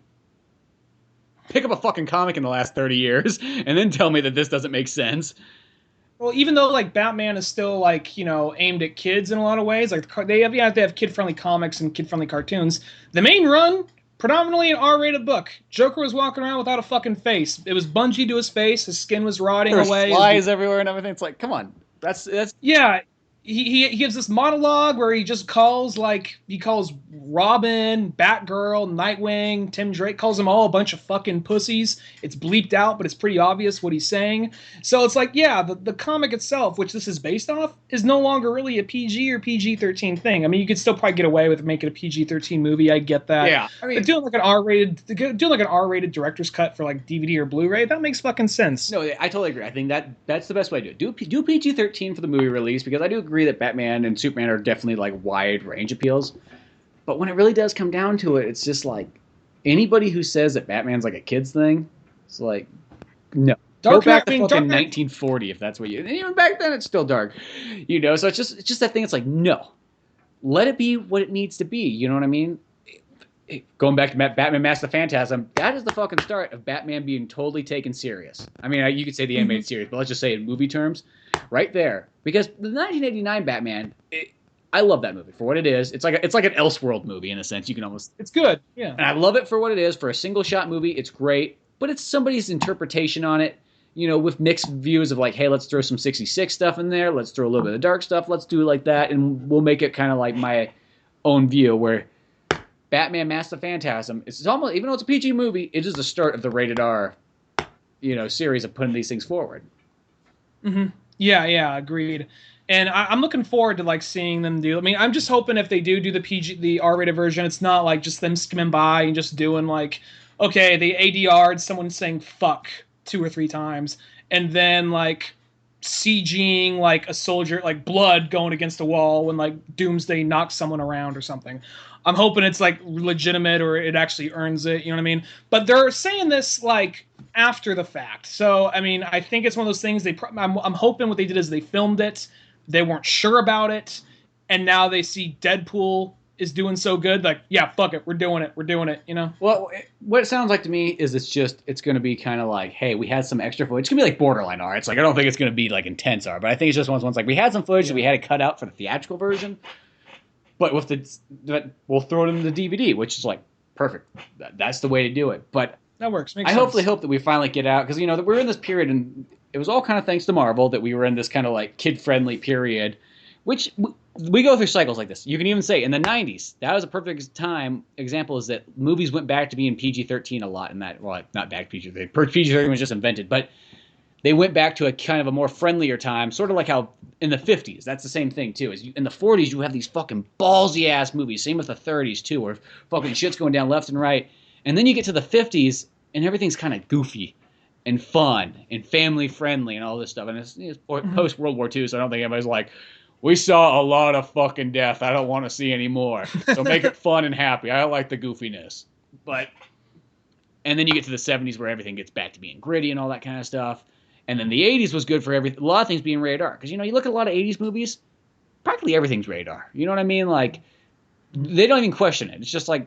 pick up a fucking comic in the last 30 years, and then tell me that this doesn't make sense. Well, even though like Batman is still like aimed at kids in a lot of ways, like they have to have kid-friendly comics and kid-friendly cartoons. The main run. Predominantly an R-rated book. Joker was walking around without a fucking face. It was bungee to his face. His skin was rotting away. There's flies everywhere and everything. It's like, come on. That's yeah. He gives this monologue where he just calls Robin, Batgirl, Nightwing, Tim Drake, calls them all a bunch of fucking pussies. It's bleeped out, but it's pretty obvious what he's saying. So it's like, yeah, the comic itself, which this is based off, is no longer really a PG or PG-13 thing. I mean, you could still probably get away with making a PG-13 movie. I get that. Yeah, I mean, but doing like an R-rated director's cut for like DVD or Blu-ray, that makes fucking sense. No, I totally agree. I think that's the best way to do it. Do PG-13 for the movie release, because I do agree that Batman and Superman are definitely like wide range appeals. But when it really does come down to it, it's just like anybody who says that Batman's like a kid's thing, it's like, no. Go back to fucking 1940 if that's what you. And even back then, it's still dark, So it's just that thing. It's like, no, let it be what it needs to be. You know what I mean? Going back to Batman Mask of the Phantasm, that is the fucking start of Batman being totally taken serious. I mean, you could say the animated series, but let's just say in movie terms, right there. Because the 1989 Batman, I love that movie for what it is. It's like an Elseworld movie in a sense. You can almost. It's good, yeah. And I love it for what it is. For a single shot movie, it's great. But it's somebody's interpretation on it. With mixed views of like, hey, let's throw some 66 stuff in there. Let's throw a little bit of dark stuff. Let's do it like that, and we'll make it kind of like my own view where. Batman Mask of the Phantasm, it's almost, even though it's a PG movie, it is the start of the rated R, series of putting these things forward. Mm-hmm. Yeah, agreed. And I'm looking forward to like seeing them do. I mean, I'm just hoping if they do the R-rated version, it's not like just them skimming by and just doing like, okay, they ADR'd someone saying fuck 2 or 3 times, and then like CGing like a soldier, like blood going against a wall when like Doomsday knocks someone around or something. I'm hoping it's like legitimate or it actually earns it. You know what I mean? But they're saying this like after the fact. So I mean, I think it's one of those things. I'm hoping what they did is they filmed it. They weren't sure about it, and now they see Deadpool is doing so good. Like, yeah, fuck it, we're doing it. Well, what it sounds like to me is it's going to be kind of like, hey, we had some extra footage. It's going to be like borderline R. It's like I don't think it's going to be like intense R, but I think it's just one of those ones like we had some footage that we had to cut out for the theatrical version. But we'll throw it in the DVD, which is like perfect. That's the way to do it. But That works. Makes I sense. hopefully hope that we finally get out because we're in this period, and it was all kind of thanks to Marvel that we were in this kind of like kid friendly period, which we go through cycles like this. You can even say in the '90s that was a perfect time example is that movies went back to being PG-13 a lot in that. Well, not back to PG-13. PG-13 was just invented, but they went back to a kind of a more friendlier time, sort of like how in the '50s that's the same thing too. In the '40s you have these fucking ballsy ass movies. Same with the '30s too, where fucking shit's going down left and right. And then you get to the '50s, and everything's kind of goofy and fun and family friendly and all this stuff. And it's post World War II, so I don't think anybody's like, we saw a lot of fucking death. I don't want to see any more. So make it fun and happy. I like the goofiness. And then you get to the '70s where everything gets back to being gritty and all that kind of stuff. And then the '80s was good for a lot of things being rated R. Because, you look at a lot of '80s movies, practically everything's rated R. You know what I mean? Like, they don't even question it. It's just like,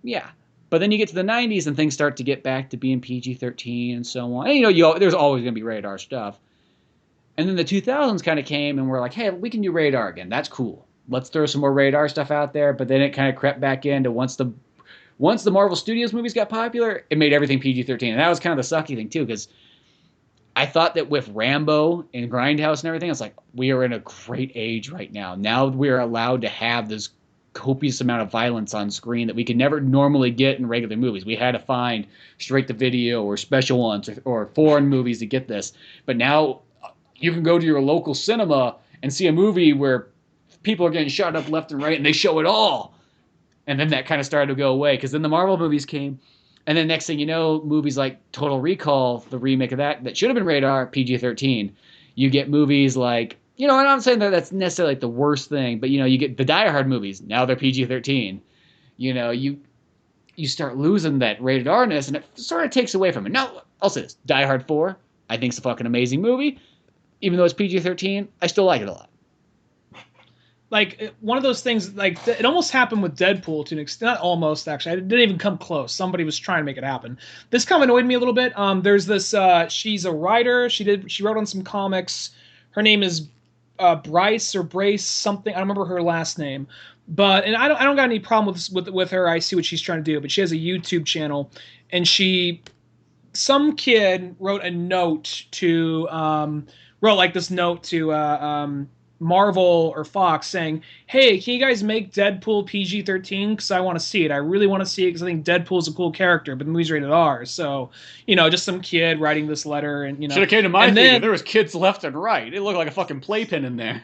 yeah. But then you get to the '90s and things start to get back to being PG-13 and so on. And, there's always going to be rated R stuff. And then the 2000s kind of came and we're like, hey, we can do rated R again. That's cool. Let's throw some more rated R stuff out there. But then it kind of crept back into once the Marvel Studios movies got popular, it made everything PG-13. And that was kind of the sucky thing, too, because I thought that with Rambo and Grindhouse and everything, it's like, we are in a great age right now. Now we're allowed to have this copious amount of violence on screen that we could never normally get in regular movies. We had to find straight to video or special ones or foreign movies to get this. But now you can go to your local cinema and see a movie where people are getting shot up left and right and they show it all. And then that kind of started to go away because then the Marvel movies came. And then next thing you know, movies like Total Recall, the remake of that should have been rated R, PG-13. You get movies like, and I'm not saying that that's necessarily like the worst thing, but, you get the Die Hard movies. Now they're PG-13. You start losing that rated R-ness, and it sort of takes away from it. Now, I'll say this. Die Hard 4, I think it's a fucking amazing movie. Even though it's PG-13, I still like it a lot. Like, one of those things, like, it almost happened with Deadpool to an extent. Not almost, actually. I didn't even come close. Somebody was trying to make it happen. This kind of annoyed me a little bit. There's this, she's a writer. She wrote on some comics. Her name is Bryce or Brace something. I don't remember her last name. And I don't got any problem with her. I see what she's trying to do. But she has a YouTube channel. And some kid wrote a note to, Marvel or Fox saying, hey, can you guys make Deadpool PG-13? Because I want to see it. I really want to see it because I think Deadpool is a cool character, but the movie's rated R. So, just some kid writing this letter. And, should have came to my theater. There was kids left and right. It looked like a fucking playpen in there.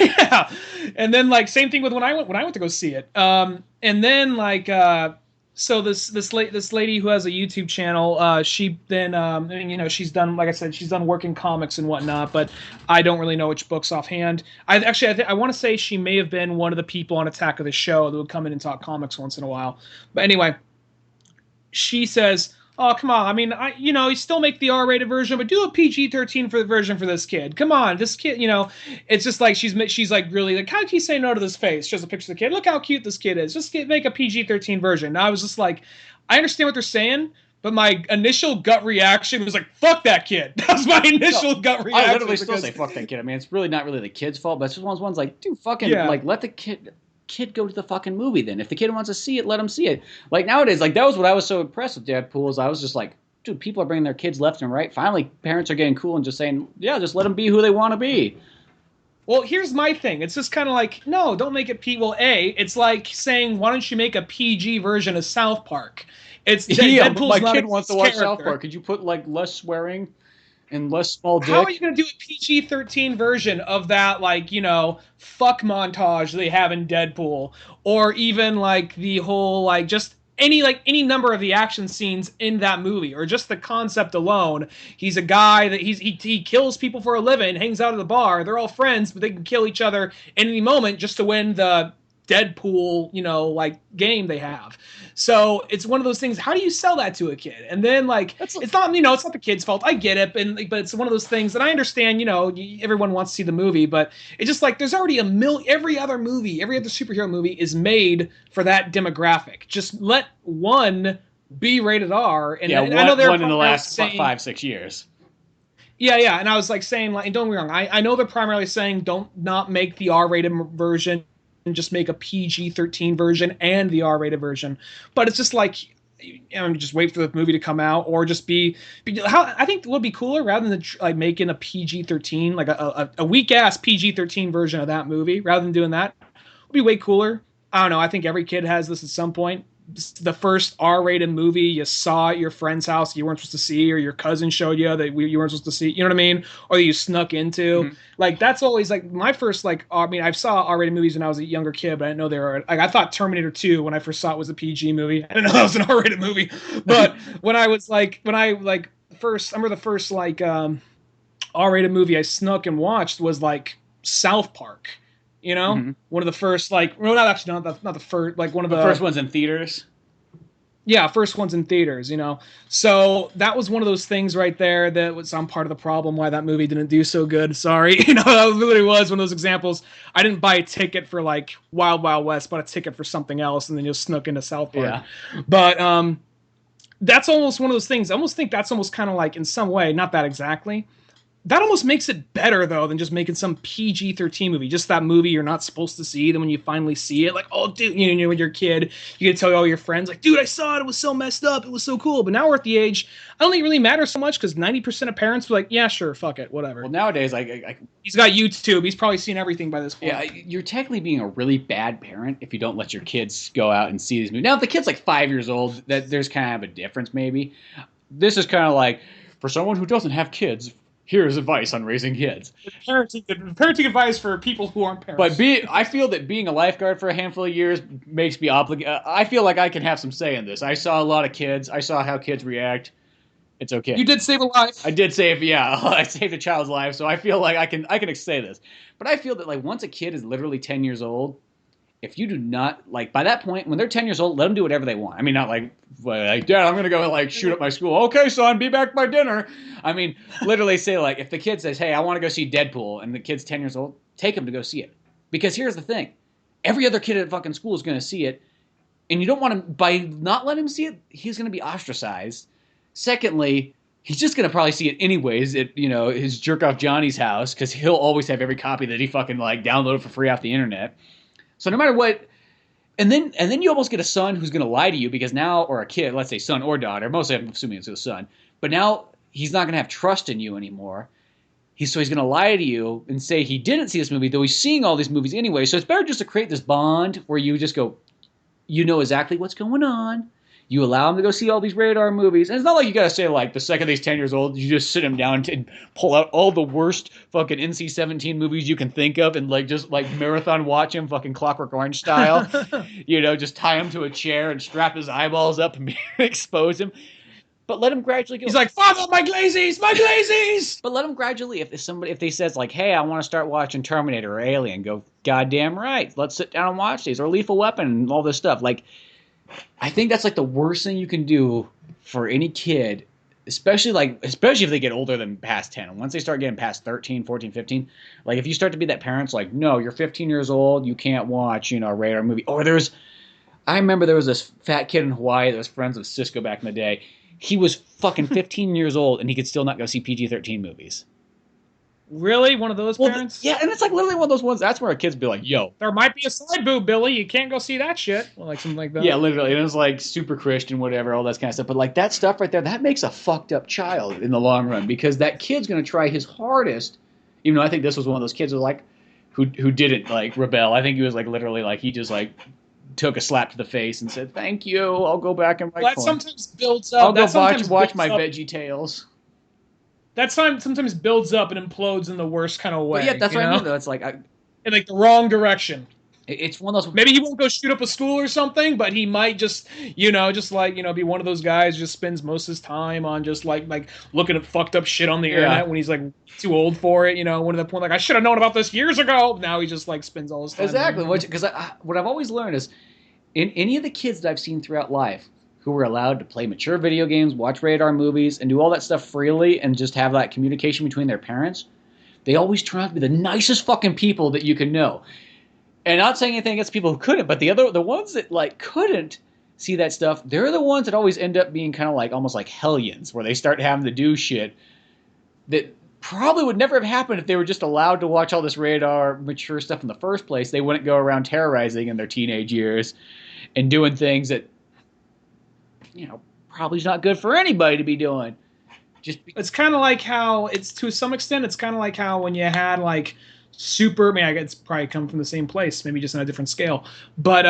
Yeah. And then, like, same thing with when I went to go see it. And then, like, so this lady who has a YouTube channel, she then she's done, like I said, she's done work in comics and whatnot, but I don't really know which books offhand. I want to say she may have been one of the people on Attack of the Show that would come in and talk comics once in a while. But anyway, she says, oh, come on. I mean, you still make the R-rated version, but do a PG-13 version for this kid. Come on, this kid, it's just like she's like really like, how can you say no to this face? Shows a picture of the kid. Look how cute this kid is. Just make a PG-13 version. And I was just like, I understand what they're saying, but my initial gut reaction was like, fuck that kid. That was my initial gut reaction. I literally still say fuck that kid. I mean, it's really not really the kid's fault, but it's just one's like, dude, fucking like let the kid go to the fucking movie then. If the kid wants to see it, let him see it. Like nowadays, like that was what I was so impressed with Deadpool is I was just like, dude, people are bringing their kids left and right. Finally, parents are getting cool and just saying, yeah, just let them be who they want to be. Well, here's my thing. It's just kind of like, no, don't make it Well, it's like saying, why don't you make a PG version of South Park? It's Deadpool's my kid wants to watch South Park. Could you put like less swearing and less small dick? How are you going to do a PG-13 version of that, like, fuck montage they have in Deadpool? Or even, like, the whole, like, just any number of the action scenes in that movie, or just the concept alone. He's a guy that he kills people for a living, hangs out at the bar, they're all friends, but they can kill each other at any moment just to win the Deadpool, like game they have. So it's one of those things. How do you sell that to a kid? And then like it's not it's not the kid's fault. I get it, but it's one of those things that I understand. Everyone wants to see the movie, but it's just like there's already every other superhero movie is made for that demographic. Just let one be rated R. And I know they're one in the last 5-6 years. Yeah, and I was like saying, like, don't get me wrong. I know they're primarily saying not make the R-rated version. Just make a PG-13 version and the R-rated version. But it's just like, just wait for the movie to come out, or just how I think would be cooler rather than like making a PG-13, like a weak ass PG-13 version of that movie, rather than doing that, would be way cooler. I don't know. I think every kid has this at some point. The first R-rated movie you saw at your friend's house you weren't supposed to see, or your cousin showed you that you weren't supposed to see. You know what I mean? Or that you snuck into. Mhm. Like that's always like my first like. I mean, I saw R-rated movies when I was a younger kid, but I didn't know they were like. I thought Terminator 2 when I first saw it was a PG movie. I didn't know that was an R-rated movie. But when I first, I remember the first like R-rated movie I snuck and watched was like South Park. You know, one of the first like, well, not the first, like one of The first ones in theaters. Yeah, first ones in theaters, you know. So that was one of those things right there that was some part of the problem why that movie didn't do so good. Sorry. You know, that literally was one of those examples. I didn't buy a ticket for like Wild Wild West, bought a ticket for something else and then just snuck into South Park. Yeah. But that's almost one of those things. I almost think that's almost kind of like in some way, not that exactly. That almost makes it better though than just making some PG-13 movie. Just that movie you're not supposed to see. Then when you finally see it, like, oh, dude, you know, when you're a kid, you can tell all your friends, like, dude, I saw it. It was so messed up. It was so cool. But now we're at the age, I don't think it really matters so much because 90% of parents were like, yeah, sure, fuck it, whatever. Well, nowadays, like he's got YouTube. He's probably seen everything by this point. yeah, you're technically being a really bad parent if you don't let your kids go out and see these movies. Now, if the kid's like 5 years old, that there's kind of a difference maybe. This is kind of like for someone who doesn't have kids. Here's advice on raising kids. Parenting advice for people who aren't parents. But I feel that being a lifeguard for a handful of years makes me obligated. I feel like I can have some say in this. I saw a lot of kids. I saw how kids react. It's okay. You did save a life. I did save, yeah, I saved a child's life, so I feel like I can say this. But I feel that like once a kid is literally 10 years old, if you do not, like, by that point, when they're 10 years old, let them do whatever they want. I mean, not like Dad, I'm going to go, like, shoot up my school. Okay, son, be back by dinner. I mean, literally say, like, if the kid says, hey, I want to go see Deadpool, and the kid's 10 years old, take him to go see it. Because here's the thing. Every other kid at fucking school is going to see it, and you don't want to, by not letting him see it, he's going to be ostracized. Secondly, he's just going to probably see it anyways at, you know, his jerk-off Johnny's house, because he'll always have every copy that he fucking, like, downloaded for free off the internet. So no matter what, and then you almost get a son who's going to lie to you because now, or a kid, let's say son or daughter, mostly I'm assuming it's a son, but now he's not going to have trust in you anymore. He's going to lie to you and say he didn't see this movie, though he's seeing all these movies anyway. So it's better just to create this bond where you just go, you know exactly what's going on. You allow him to go see all these rated R movies. And it's not like you got to say, like, the second he's 10 years old, you just sit him down and pull out all the worst fucking NC-17 movies you can think of and, like, just, like, marathon watch him fucking Clockwork Orange style. You know, just tie him to a chair and strap his eyeballs up and expose him. But let him gradually go. He's like, Father, my glazies, my glazies! But let him gradually, if they says, like, hey, I want to start watching Terminator or Alien, go, goddamn right, let's sit down and watch these. Or Lethal Weapon and all this stuff. Like, I think that's like the worst thing you can do for any kid, especially if they get older than past 10. Once they start getting past 13, 14, 15, like if you start to be that parent's like, no, you're 15 years old, you can't watch, you know, a rated R movie. Or I remember there was this fat kid in Hawaii that was friends with Cisco back in the day. He was fucking 15 years old and he could still not go see PG-13 movies. Really? One of those parents? Yeah, and it's like literally one of those ones. That's where our kids be like, yo. There might be a side boob, Billy. You can't go see that shit. Well, like something like that. Yeah, literally. And it was like super Christian, whatever, all that kind of stuff. But like that stuff right there, that makes a fucked up child in the long run because that kid's going to try his hardest. Even though I think this was one of those kids who didn't like rebel. I think he was like literally like he just like took a slap to the face and said, thank you, I'll go back and write that sometimes builds up. I'll go watch my Veggie Tales. That sometimes builds up and implodes in the worst kind of way. But yeah, that's what I mean, though. It's like in like the wrong direction. It's one of those. Maybe he won't go shoot up a school or something, but he might just, be one of those guys who just spends most of his time on just like looking at fucked up shit on the internet when he's like too old for it. You know, one of the point like I should have known about this years ago. Now he just like spends all his time. Exactly, because what I've always learned is in any of the kids that I've seen throughout life who were allowed to play mature video games, watch rated R movies, and do all that stuff freely and just have that communication between their parents, they always turn out to be the nicest fucking people that you can know. And not saying anything against people who couldn't, but the ones that like couldn't see that stuff, they're the ones that always end up being kind of like almost like hellions, where they start having to do shit that probably would never have happened if they were just allowed to watch all this rated R mature stuff in the first place. They wouldn't go around terrorizing in their teenage years and doing things that probably is not good for anybody to be doing. It's kind of like how it's to some extent. It's kind of like how when you had like super. I mean, I guess it's probably come from the same place, maybe just on a different scale. But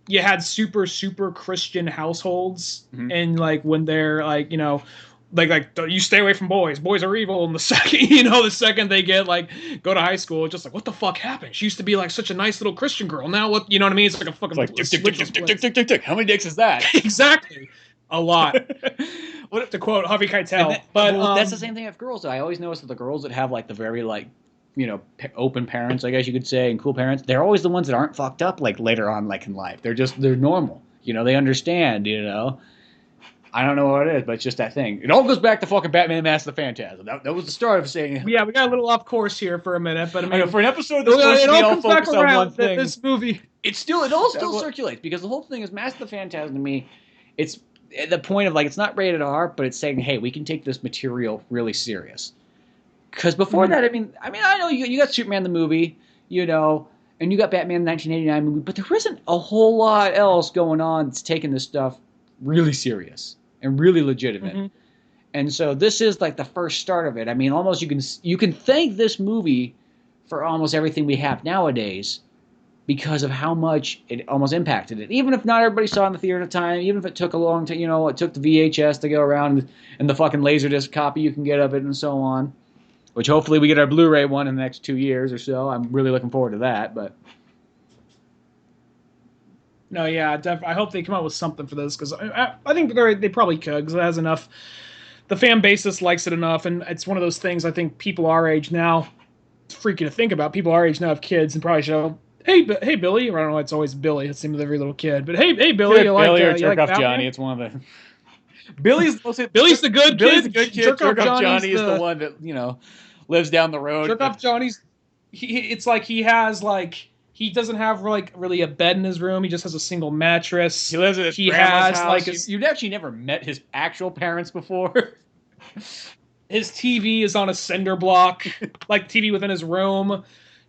you had super Christian households, and like when they're like like you stay away from boys. Boys are evil. And the second they get like go to high school, it's just like what the fuck happened? She used to be like such a nice little Christian girl. Now what? You know what I mean? It's like a fucking tick. How many dicks is that? Exactly, a lot. What to quote Harvey Keitel? But that's the same thing with girls. Though. I always notice that the girls that have like the very like open parents, I guess you could say, and cool parents, they're always the ones that aren't fucked up like later on like in life. They're normal. They understand. I don't know what it is, but it's just that thing. It all goes back to fucking Batman Mask of the Phantasm. That was the start of saying. Yeah, we got a little off course here for a minute, but I mean, for an episode that's supposed to be all focused on one thing, this movie, it all still circulates because the whole thing is Mask of the Phantasm. To me, it's at the point of like it's not rated R, but it's saying, hey, we can take this material really serious. Because before that, I mean, I know you got Superman the movie, and you got Batman the 1989 movie, but there isn't a whole lot else going on that's taking this stuff really serious and really legitimate. And so this is like the first start of it. I mean, almost you can thank this movie for almost everything we have nowadays because of how much it almost impacted it. Even if not everybody saw it in the theater at the time, even if it took a long time, it took the VHS to go around and the fucking Laserdisc copy you can get of it and so on. Which hopefully we get our Blu-ray one in the next 2 years or so. I'm really looking forward to that. But no, yeah, I hope they come out with something for this because I think they probably could because it has enough. The fan basis likes it enough, and it's one of those things I think people our age now. It's freaky to think about. People our age now have kids and probably show. Hey, Billy. Or I don't know. It's always Billy. It seems with every little kid. But hey, Billy. You like Billy or Jerk Off Johnny? It's one of the. Billy's the good kid. Billy's the good kid. Jerk Off Johnny is the one that lives down the road. Jerk Off Johnny's. It's like he has like he doesn't have like really a bed in his room. He just has a single mattress. He lives at his grandma's house. Like you've actually never met his actual parents before. His TV is on a cinder block, like TV within his room.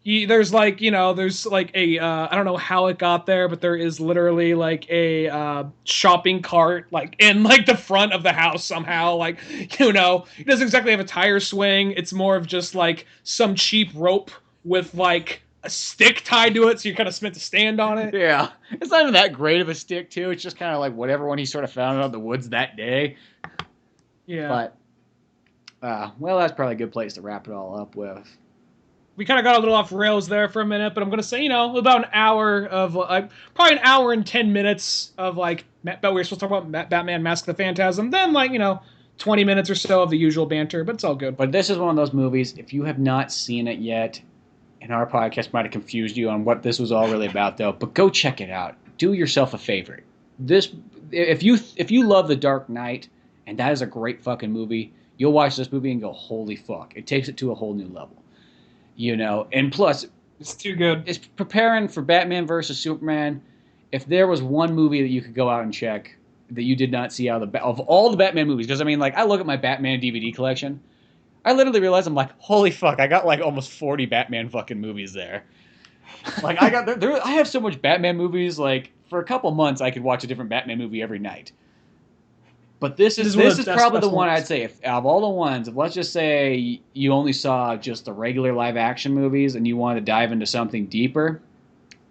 There's like there's like a I don't know how it got there, but there is literally like a shopping cart like in like the front of the house somehow. Like he doesn't exactly have a tire swing. It's more of just like some cheap rope with like a stick tied to it, so you're kind of meant to stand on it. Yeah, it's not even that great of a stick too. It's just kind of like whatever one he sort of found out of the woods that day. Yeah, but well, that's probably a good place to wrap it all up with. We kind of got a little off rails there for a minute, but I'm going to say, about an hour of, probably an hour and 10 minutes of, but we were supposed to talk about Batman Mask of the Phantasm, then, 20 minutes or so of the usual banter, but it's all good. But this is one of those movies, if you have not seen it yet, and our podcast might have confused you on what this was all really about, though, but go check it out. Do yourself a favor. If you love The Dark Knight, and that is a great fucking movie, you'll watch this movie and go, holy fuck. It takes it to a whole new level. And plus, it's too good. It's preparing for Batman versus Superman. If there was one movie that you could go out and check that you did not see out of all the Batman movies, because I look at my Batman DVD collection, I literally realize I'm like, holy fuck, I got like almost 40 Batman fucking movies there. Like I have so much Batman movies. Like for a couple months, I could watch a different Batman movie every night. But this is probably the one I'd say, if out of all the ones, if let's just say you only saw just the regular live action movies and you want to dive into something deeper,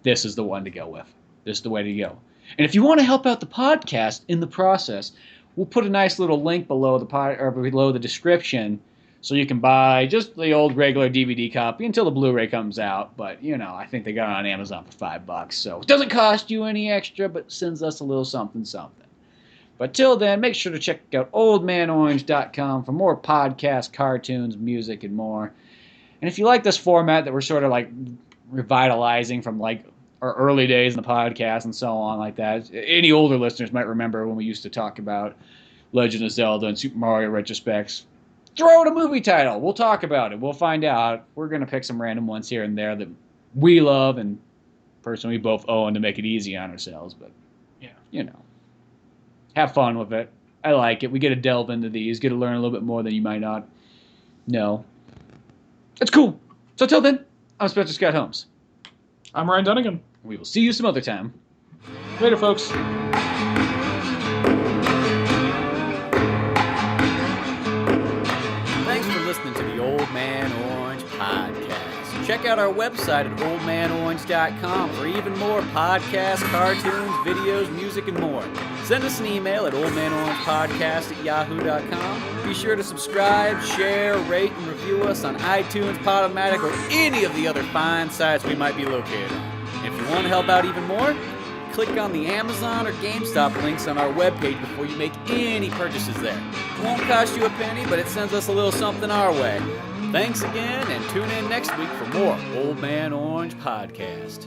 this is the one to go with. This is the way to go. And if you want to help out the podcast in the process, we'll put a nice little link below below the description so you can buy just the old regular DVD copy until the Blu-ray comes out. But, I think they got it on Amazon for $5. So it doesn't cost you any extra, but sends us a little something. But till then, make sure to check out oldmanorange.com for more podcasts, cartoons, music, and more. And if you like this format that we're sort of like revitalizing from like our early days in the podcast and so on like that, any older listeners might remember when we used to talk about Legend of Zelda and Super Mario retrospects. Throw out a movie title. We'll talk about it. We'll find out. We're going to pick some random ones here and there that we love and personally we both own to make it easy on ourselves. But, have fun with it. I like it. We get to delve into these, get to learn a little bit more than you might not know. It's cool. So till then, I'm Spencer Scott Holmes. I'm Ryan Dunnigan. We will see you some other time. Later, folks. check out our website at oldmanorange.com for even more podcasts, cartoons, videos, music, and more. Send us an email at oldmanorangepodcast@yahoo.com. Be sure to subscribe, share, rate, and review us on iTunes, Podomatic, or any of the other fine sites we might be located on. If you want to help out even more, click on the Amazon or GameStop links on our webpage before you make any purchases there. It won't cost you a penny, but it sends us a little something our way. Thanks again, and tune in next week for more Old Man Orange Podcast.